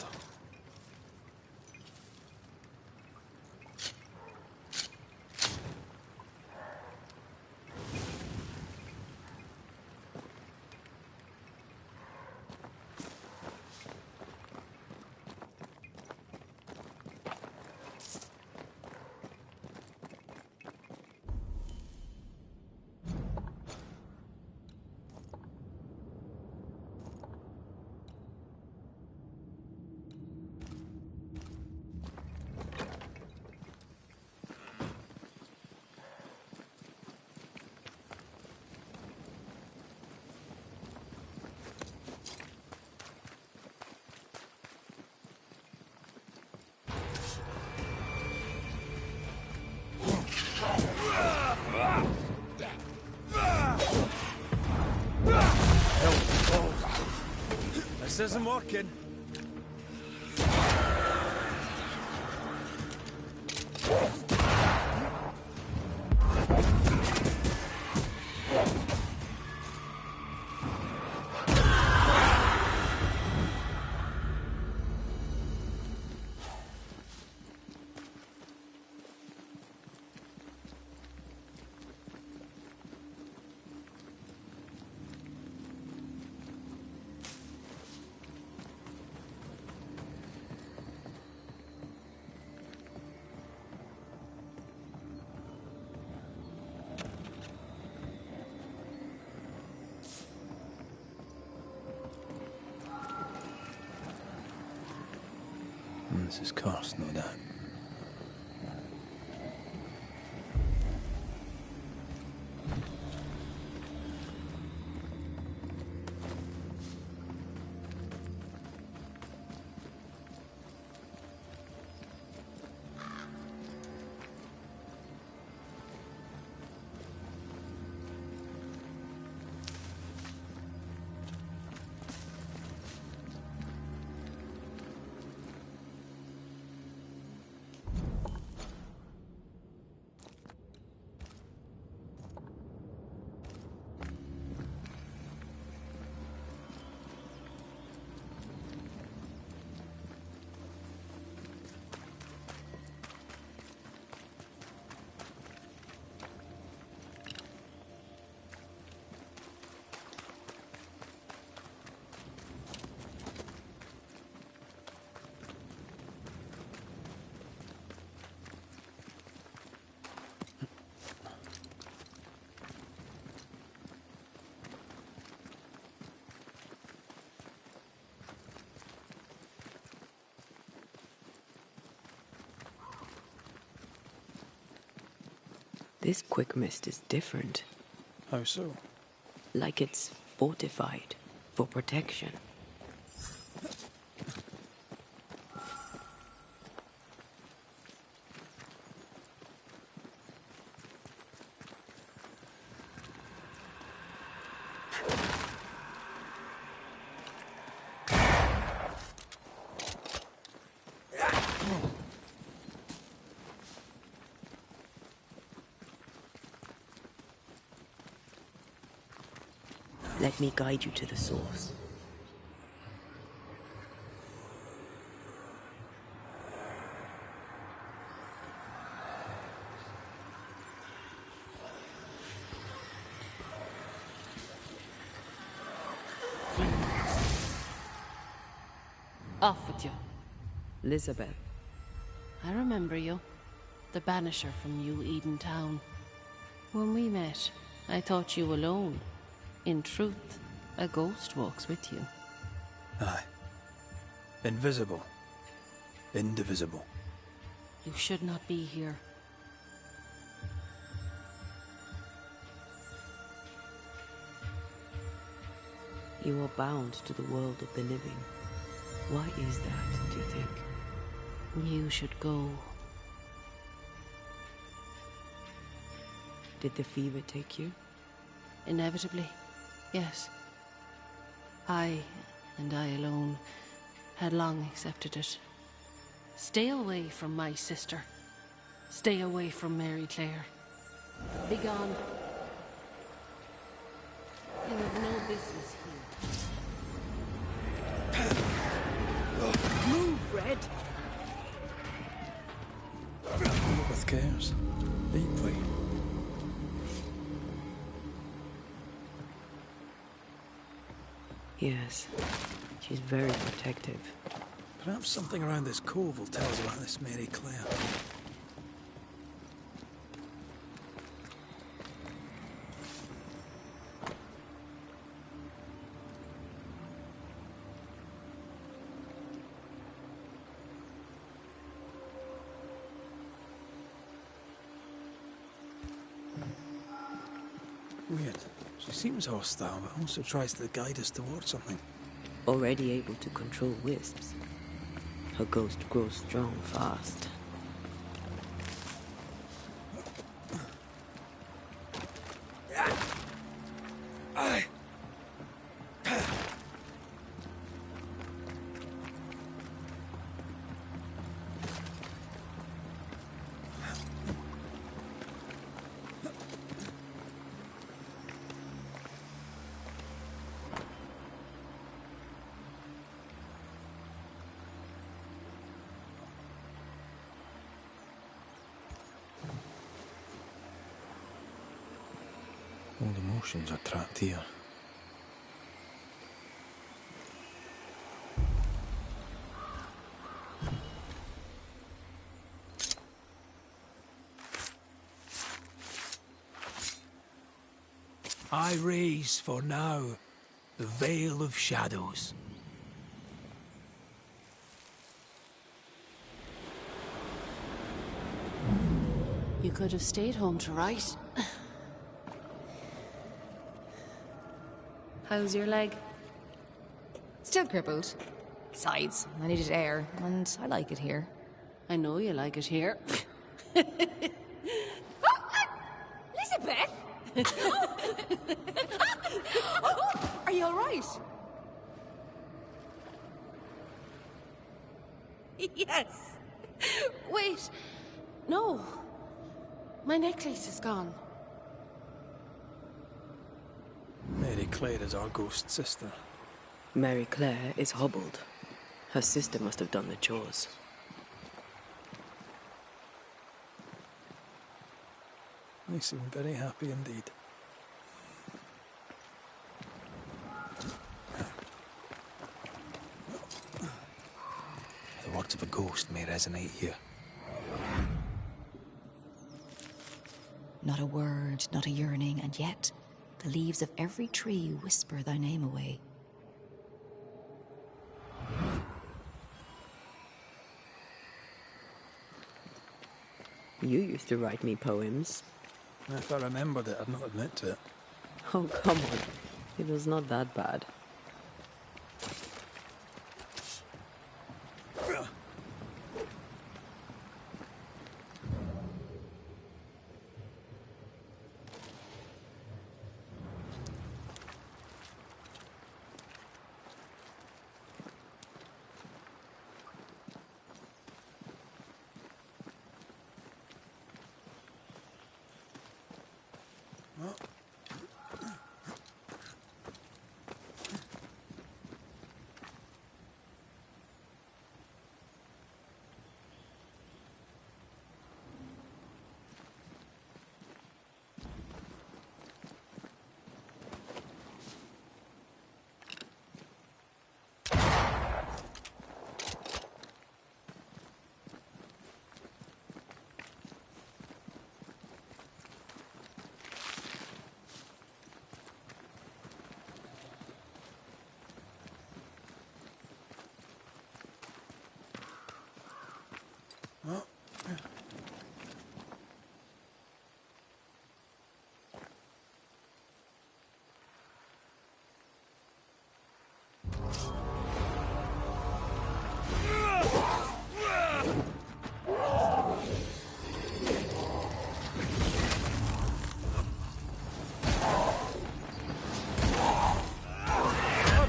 This isn't working. This is cursed, no doubt. This quick mist is different. How so? Like it's fortified for protection. Let me guide you to the source. Off with you. Elizabeth. I remember you. The Banisher from New Eden Town. When we met, I thought you alone. In truth, a ghost walks with you. Aye. Invisible. Indivisible. You should not be here. You are bound to the world of the living. Why is that, do you think? You should go. Did the fever take you? Inevitably, yes. I, and I alone, had long accepted it. Stay away from my sister. Stay away from Mary Claire. Be gone. You have no business here. Move, Red! With cares. Deeply. Yes, she's very protective. Perhaps something around this cove will tell us about this Mary Claire. Weird. She seems hostile, but also tries to guide us towards something. Already able to control wisps. Her ghost grows strong fast. All emotions are trapped here. I raise for now the veil of shadows. You could have stayed home to write. How's your leg? Still crippled. Besides, I needed air, and I like it here. I know you like it here. Elizabeth! Are you all right? Yes. Wait. No. My necklace is gone. Mary Claire is our ghost sister. Mary Claire is hobbled. Her sister must have done the chores. They seem very happy indeed. The words of a ghost may resonate here. Not a word, not a yearning, and yet the leaves of every tree whisper thy name away. You used to write me poems. If I remembered it, I'd not admit to it. Oh, come on. It was not that bad.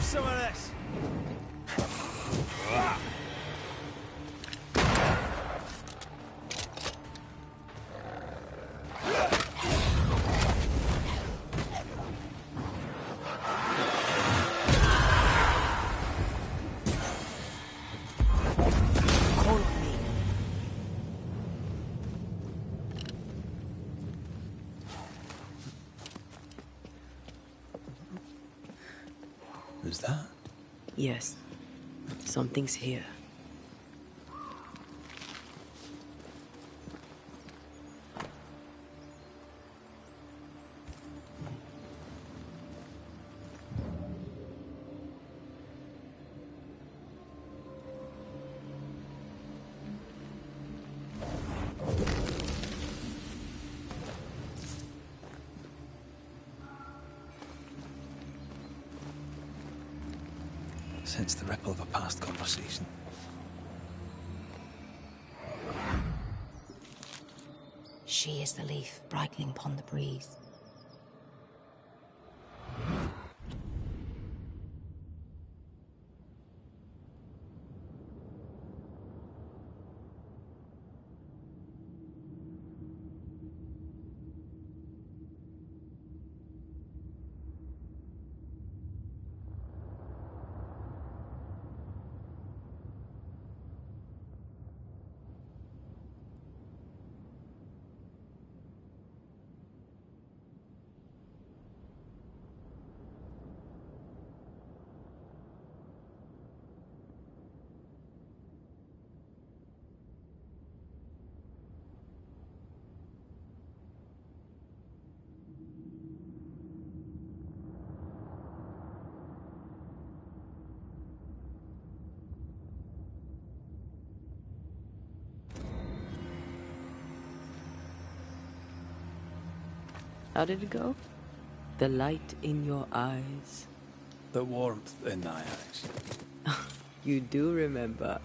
Some of this. Who's that? Yes. Something's here. Sense the ripple of a past conversation. She is the leaf brightening upon the breeze. How did it go? The light in your eyes. The warmth in thy eyes. You do remember.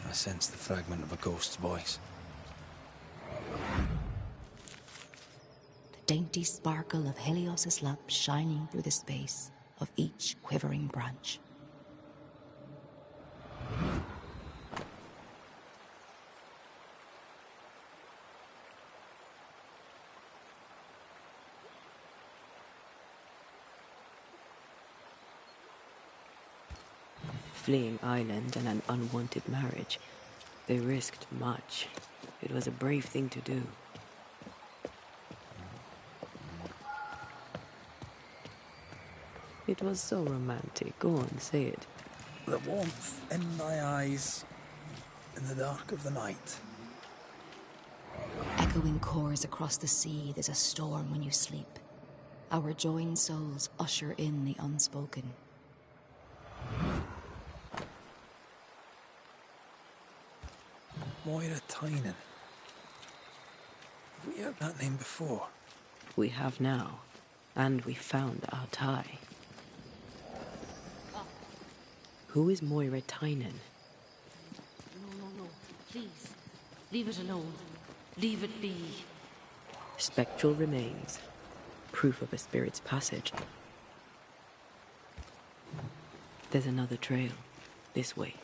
I sense the fragment of a ghost's voice. The dainty sparkle of Helios's lamp shining through the space of each quivering branch. Fleeing island and an unwanted marriage. They risked much. It was a brave thing to do. It was so romantic. Go on, say it. The warmth in my eyes in the dark of the night. Echoing chorus across the sea, there's a storm when you sleep. Our joined souls usher in the unspoken. Moira Tynan. Have we heard that name before? We have now, and we found our tie. Who is Moira Tynan? No. Please. Leave it alone. Leave it be. Spectral remains. Proof of a spirit's passage. There's another trail. This way.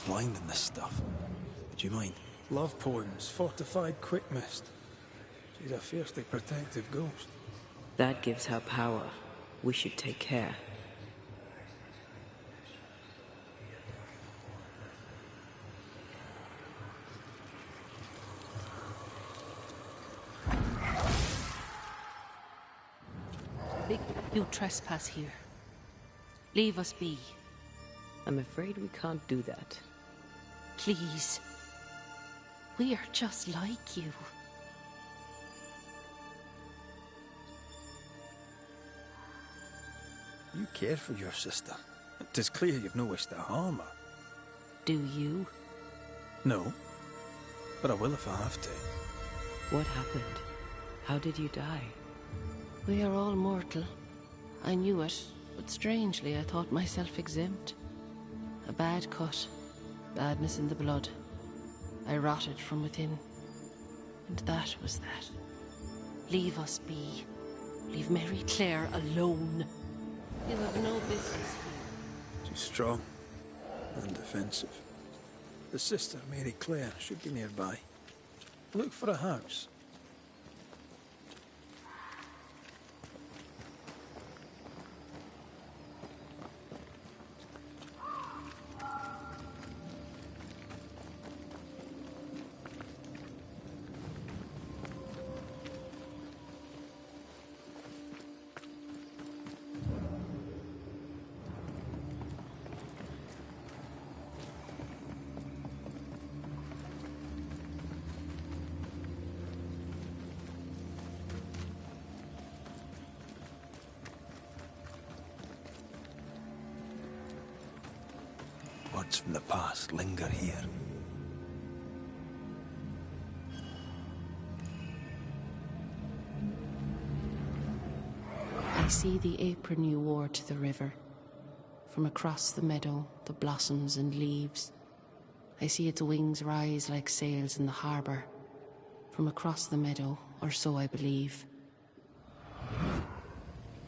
Blind in this stuff. Would you mind? Love poems, fortified quick mist. She's a fiercely protective ghost. That gives her power. We should take care. You trespass here. Leave us be. I'm afraid we can't do that. Please. We are just like you. You care for your sister. It is clear you've no wish to harm her. Do you? No. But I will if I have to. What happened? How did you die? We are all mortal. I knew it, but strangely I thought myself exempt. A bad cut. Badness in the blood. I rotted from within. And that was that. Leave us be. Leave Mary Claire alone. You have no business here. She's strong and defensive. The sister, Mary Claire, should be nearby. Look for a house. Words from the past linger here. I see the apron you wore to the river. From across the meadow, the blossoms and leaves. I see its wings rise like sails in the harbour. From across the meadow, or so I believe.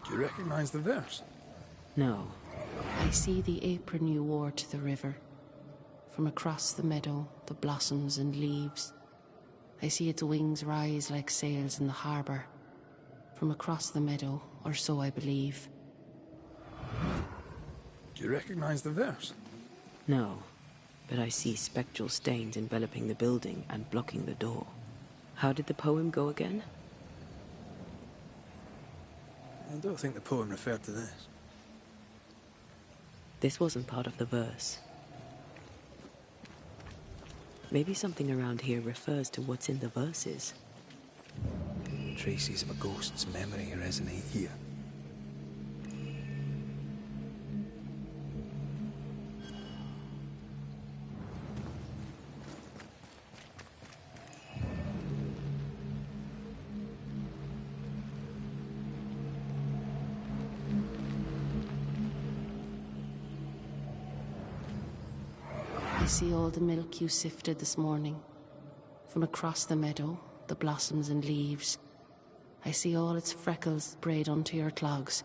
Do you recognize the verse? No. I see the apron you wore to the river. From across the meadow, the blossoms and leaves. I see its wings rise like sails in the harbour. From across the meadow, or so I believe. Do you recognize the verse? No, but I see spectral stains enveloping the building and blocking the door. How did the poem go again? I don't think the poem referred to this. This wasn't part of the verse. Maybe something around here refers to what's in the verses. Traces of a ghost's memory resonate here. I see all the milk you sifted this morning. From across the meadow, the blossoms and leaves. I see all its freckles braid onto your clogs.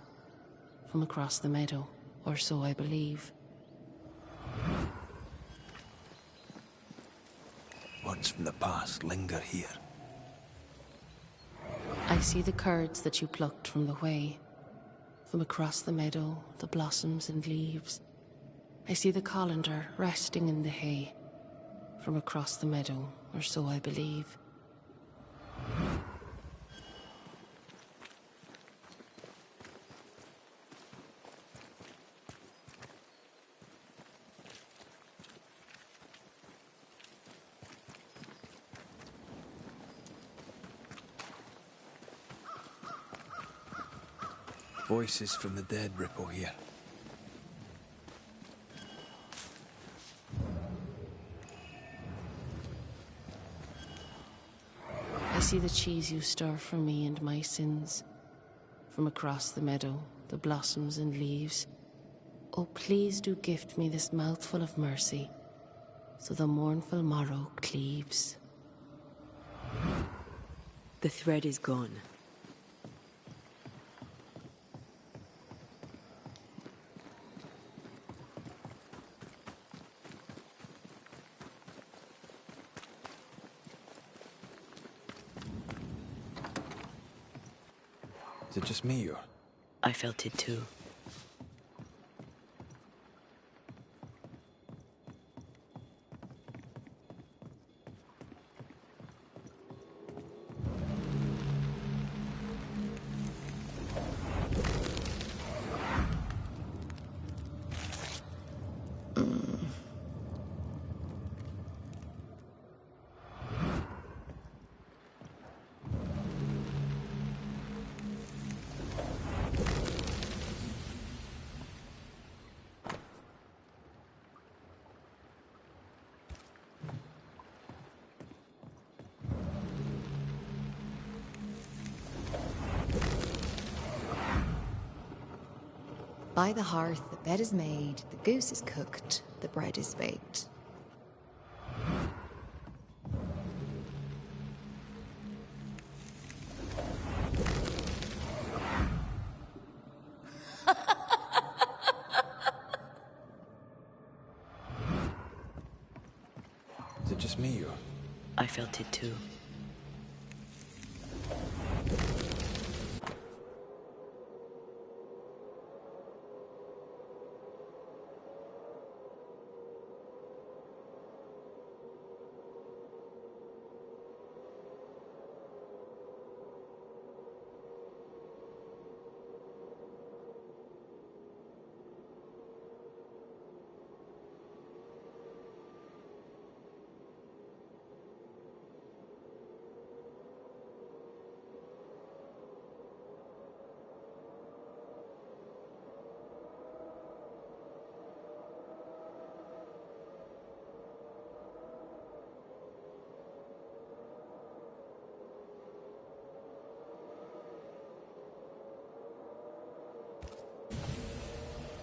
From across the meadow, or so I believe. Words from the past linger here. I see the curds that you plucked from the way. From across the meadow, the blossoms and leaves. I see the colander resting in the hay. From across the meadow, or so I believe. Voices from the dead ripple here. I see the cheese you stir for me and my sins. From across the meadow, the blossoms and leaves. Oh, please do gift me this mouthful of mercy, so the mournful morrow cleaves. The thread is gone. Is it just me, or? I felt it too. By the hearth, the bed is made, the goose is cooked, the bread is baked. Is it just me, or? I felt it too.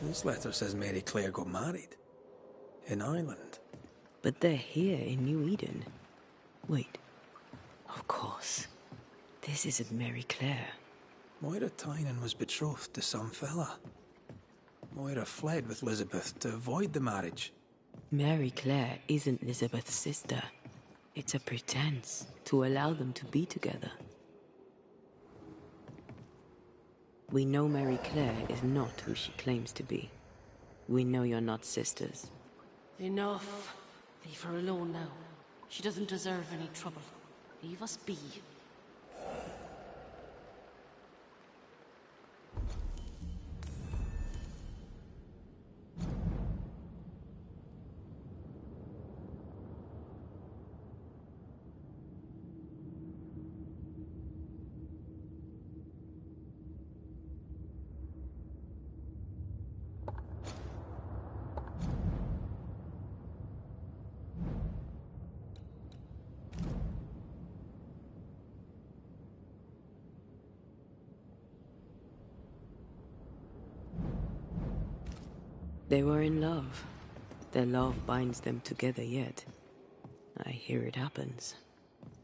This letter says Mary Claire got married. In Ireland. But they're here in New Eden. Wait. Of course. This isn't Mary Claire. Moira Tynan was betrothed to some fella. Moira fled with Elizabeth to avoid the marriage. Mary Claire isn't Elizabeth's sister. It's a pretense to allow them to be together. We know Mary Claire is not who she claims to be. We know you're not sisters. Enough. Leave her alone now. She doesn't deserve any trouble. Leave us be. They were in love. their love binds them together yet. I hear it happens.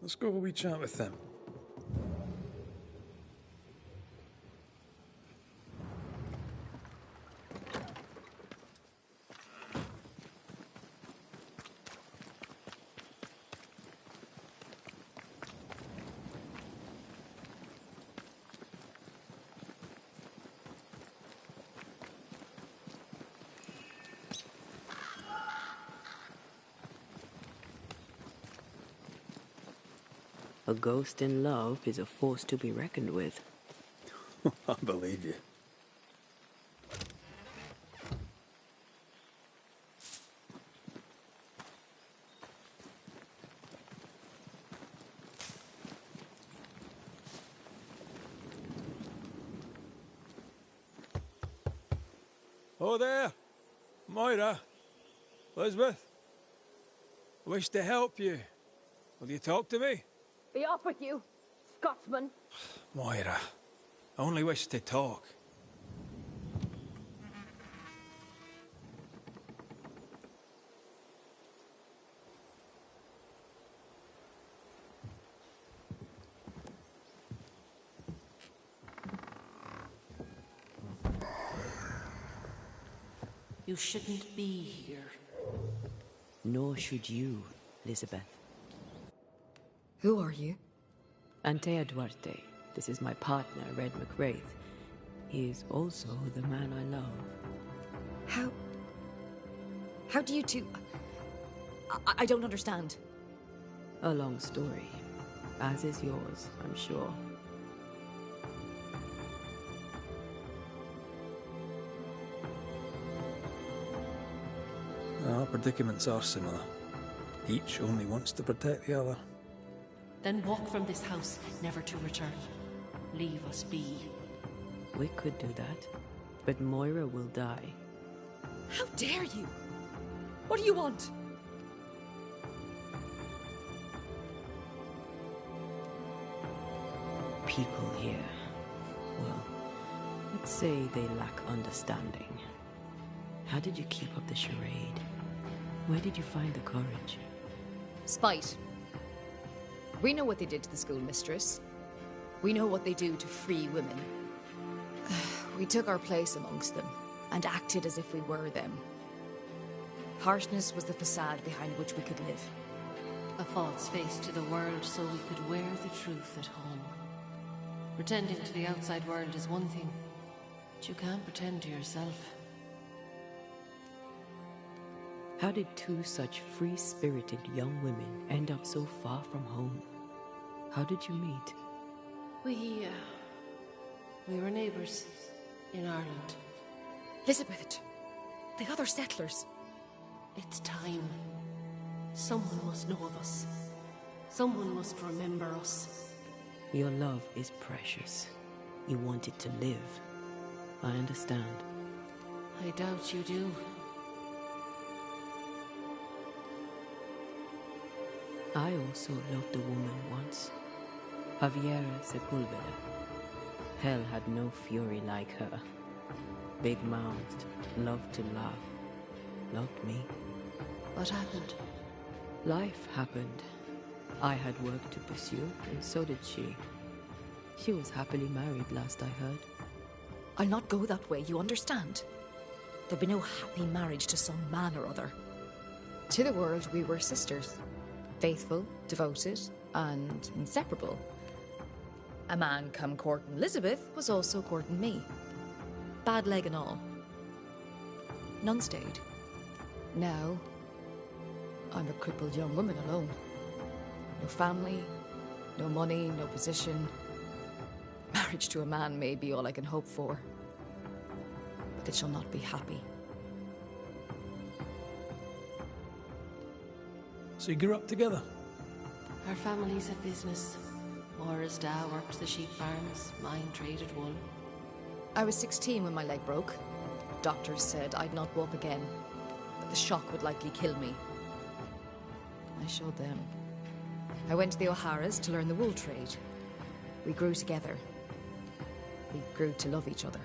Let's go have a wee chat with them. A ghost in love is a force to be reckoned with. I believe you. Oh there, Moira, Elizabeth. I wish to help you. Will you talk to me? Be off with you, Scotsman. Moira, I only wish to talk. You shouldn't be here. Nor should you, Elizabeth. Who are you? Antea Duarte. This is my partner, Red McWraith. He is also the man I love. How do you two... I don't understand. A long story. As is yours, I'm sure. Our predicaments are similar. Each only wants to protect the other. Then walk from this house, never to return. Leave us be. We could do that, but Moira will die. How dare you? What do you want? People here, well, let's say they lack understanding. How did you keep up the charade? Where did you find the courage? Spite. We know what they did to the schoolmistress. We know what they do to free women. We took our place amongst them and acted as if we were them. Harshness was the facade behind which we could live. A false face to the world so we could wear the truth at home. Pretending to the outside world is one thing, but you can't pretend to yourself. How did two such free-spirited young women end up so far from home? How did you meet? We were neighbours in Ireland. Elizabeth, the other settlers. It's time. Someone must know of us. Someone must remember us. Your love is precious. You want it to live. I understand. I doubt you do. I also loved a woman once. Javiera Sepulveda. Hell had no fury like her. Big-mouthed, loved to laugh. Loved me. What happened? Life happened. I had work to pursue, and so did she. She was happily married, last I heard. I'll not go that way, you understand? There'll be no happy marriage to some man or other. To the world, we were sisters. Faithful, devoted, and inseparable. A man come courting Elizabeth was also courting me. Bad leg and all. None stayed. Now, I'm a crippled young woman alone. No family, no money, no position. Marriage to a man may be all I can hope for. But it shall not be happy. So you grew up together? Our families had business. Moira's dad worked the sheep farms, mine traded wool. I was 16 when my leg broke. Doctors said I'd not walk again, but the shock would likely kill me. I showed them. I went to the O'Hara's to learn the wool trade. We grew together. We grew to love each other.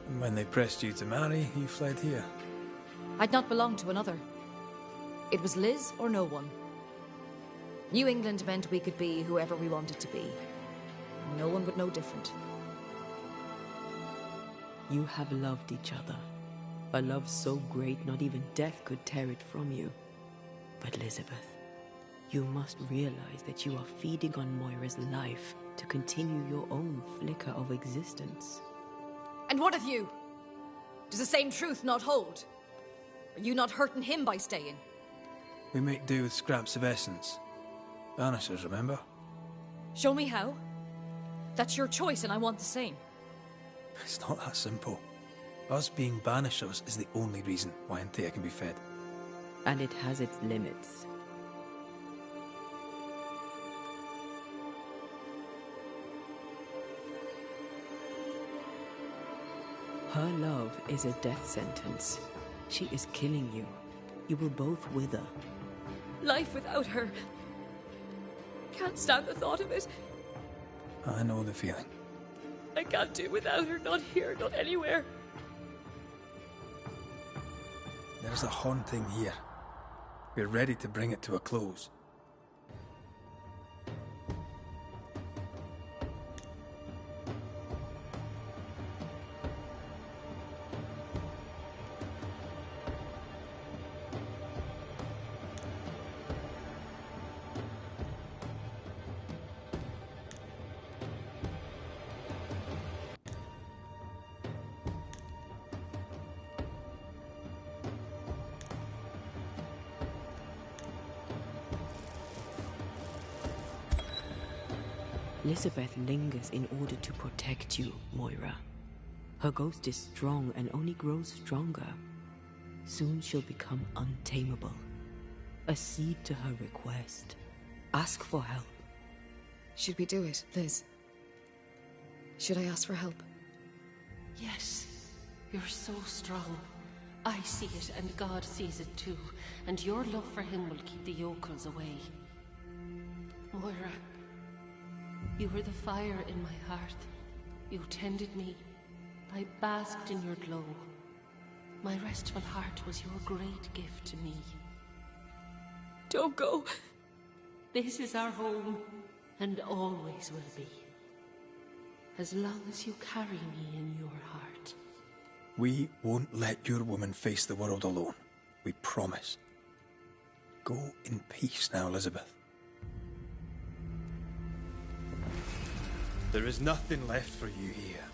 And when they pressed you to marry, you fled here? I'd not belong to another. It was Liz or no one. New England meant we could be whoever we wanted to be. No one would know different. You have loved each other. A love so great not even death could tear it from you. But Elizabeth, you must realize that you are feeding on Moira's life to continue your own flicker of existence. And what of you? Does the same truth not hold? Are you not hurting him by staying? We make do with scraps of essence. Banishers, remember? Show me how. That's your choice and I want the same. It's not that simple. Us being Banishers is the only reason why Anthea can be fed. And it has its limits. Her love is a death sentence. She is killing you. You will both wither. Life without her. Can't stand the thought of it. I know the feeling. I can't do without her, not here, not anywhere. There's a haunting here. We're ready to bring it to a close. Elizabeth lingers in order to protect you, Moira. Her ghost is strong and only grows stronger. Soon she'll become untamable. Accede to her request. Ask for help. Should we do it, Liz? Should I ask for help? Yes, you're so strong. I see it and God sees it too. And your love for him will keep the yokels away. Moira, you were the fire in my heart. You tended me. I basked in your glow. My restful heart was your great gift to me. Don't go. This is our home, and always will be. As long as you carry me in your heart. We won't let your woman face the world alone. We promise. Go in peace now, Elizabeth. There is nothing left for you here.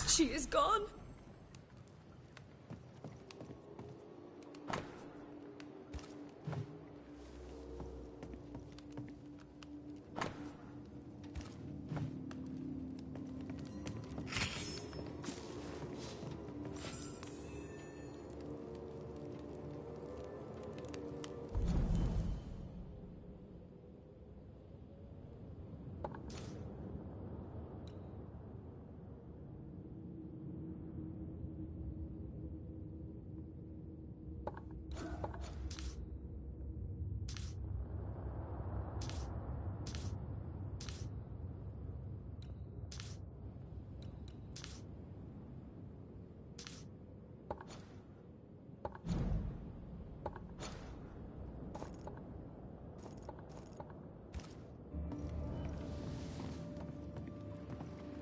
She is gone.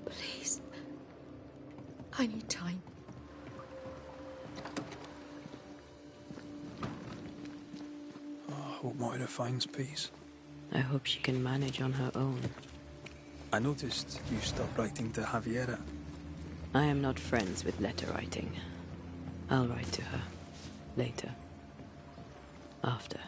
Please. I need time. Oh, I hope Moira finds peace. I hope she can manage on her own. I noticed you stopped writing to Javiera. I am not friends with letter writing. I'll write to her. Later. After.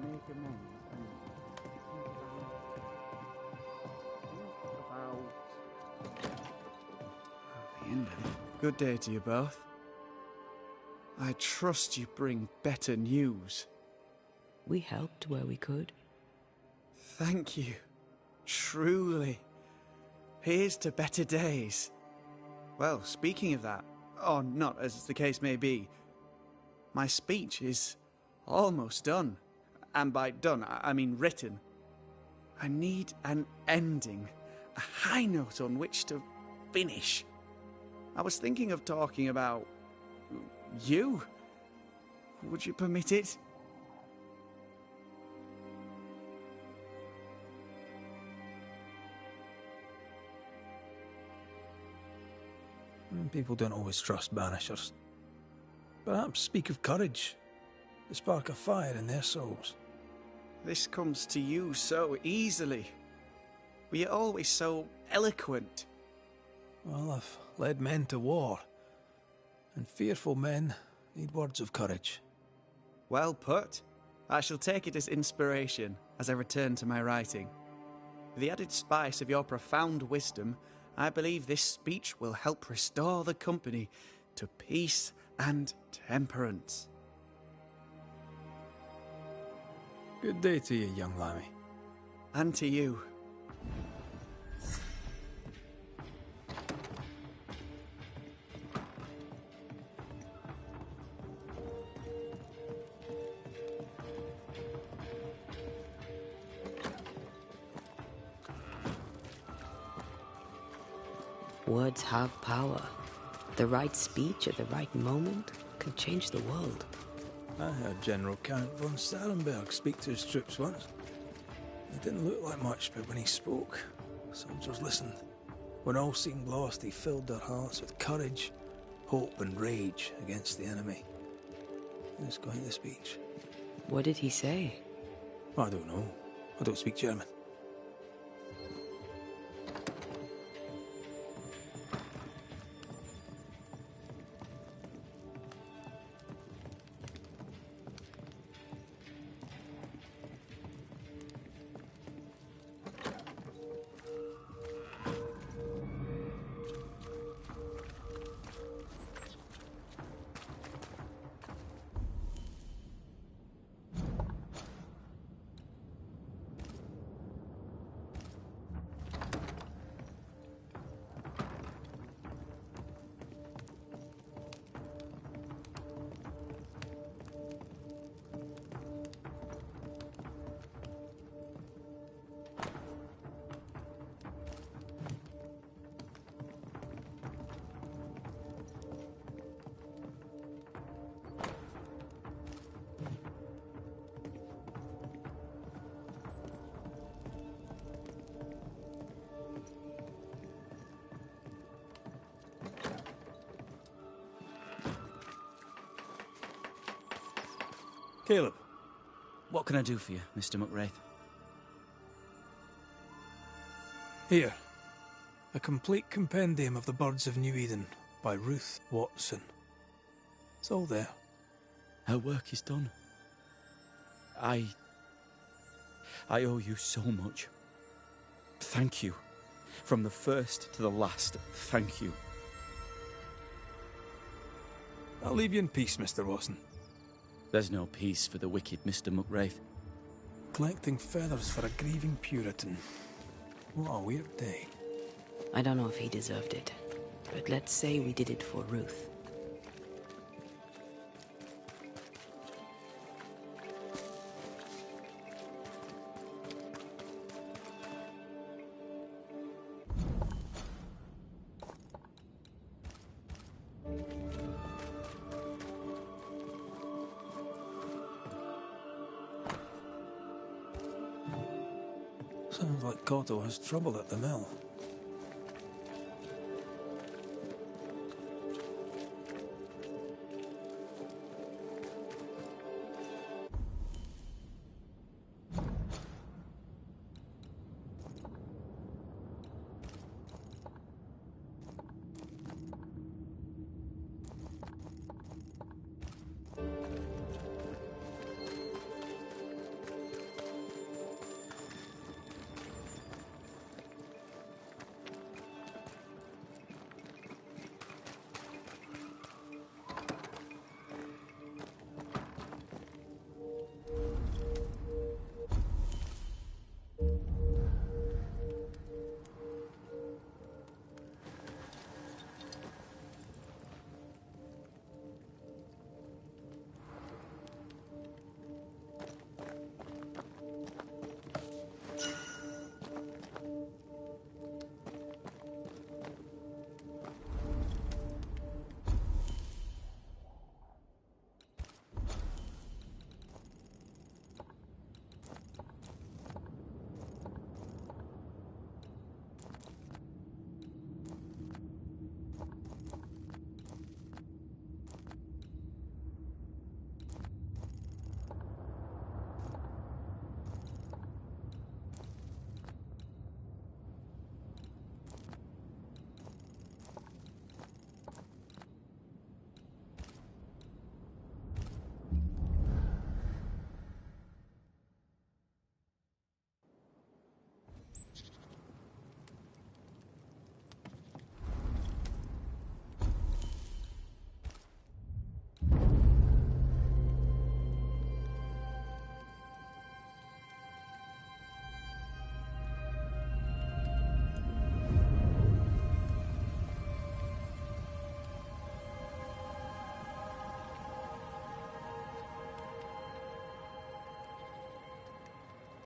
make amends and think about the ending. Good day to you both. I trust you bring better news. We helped where we could. Thank you. Truly. Here's to better days. Well, speaking of that, or not as the case may be, my speech is almost done. And by done, I mean written. I need an ending, a high note on which to finish. I was thinking of talking about you. Would you permit it? People don't always trust Banishers. Perhaps speak of courage, the spark of fire in their souls. This comes to you so easily. Were you always so eloquent? Well, I've led men to war, and fearful men need words of courage. Well put. I shall take it as inspiration as I return to my writing. With the added spice of your profound wisdom, I believe this speech will help restore the company to peace and temperance. Good day to you, young lammy. And to you. Words have power. The right speech at the right moment can change the world. I heard General Count von Starenberg speak to his troops once. It didn't look like much, but when he spoke, soldiers listened. When all seemed lost, he filled their hearts with courage, hope and rage against the enemy. Who's going the speech? What did he say? I don't know. I don't speak German. Caleb. What can I do for you, Mr. McWraith? Here. A complete compendium of the Birds of New Eden by Ruth Watson. It's all there. Her work is done. I owe you so much. Thank you. From the first to the last, thank you. I'll leave you in peace, Mr. Watson. There's no peace for the wicked, Mr. McWraith. Collecting feathers for a grieving Puritan. What a weird day. I don't know if he deserved it, but let's say we did it for Ruth. Sounds like Cotto has trouble at the mill.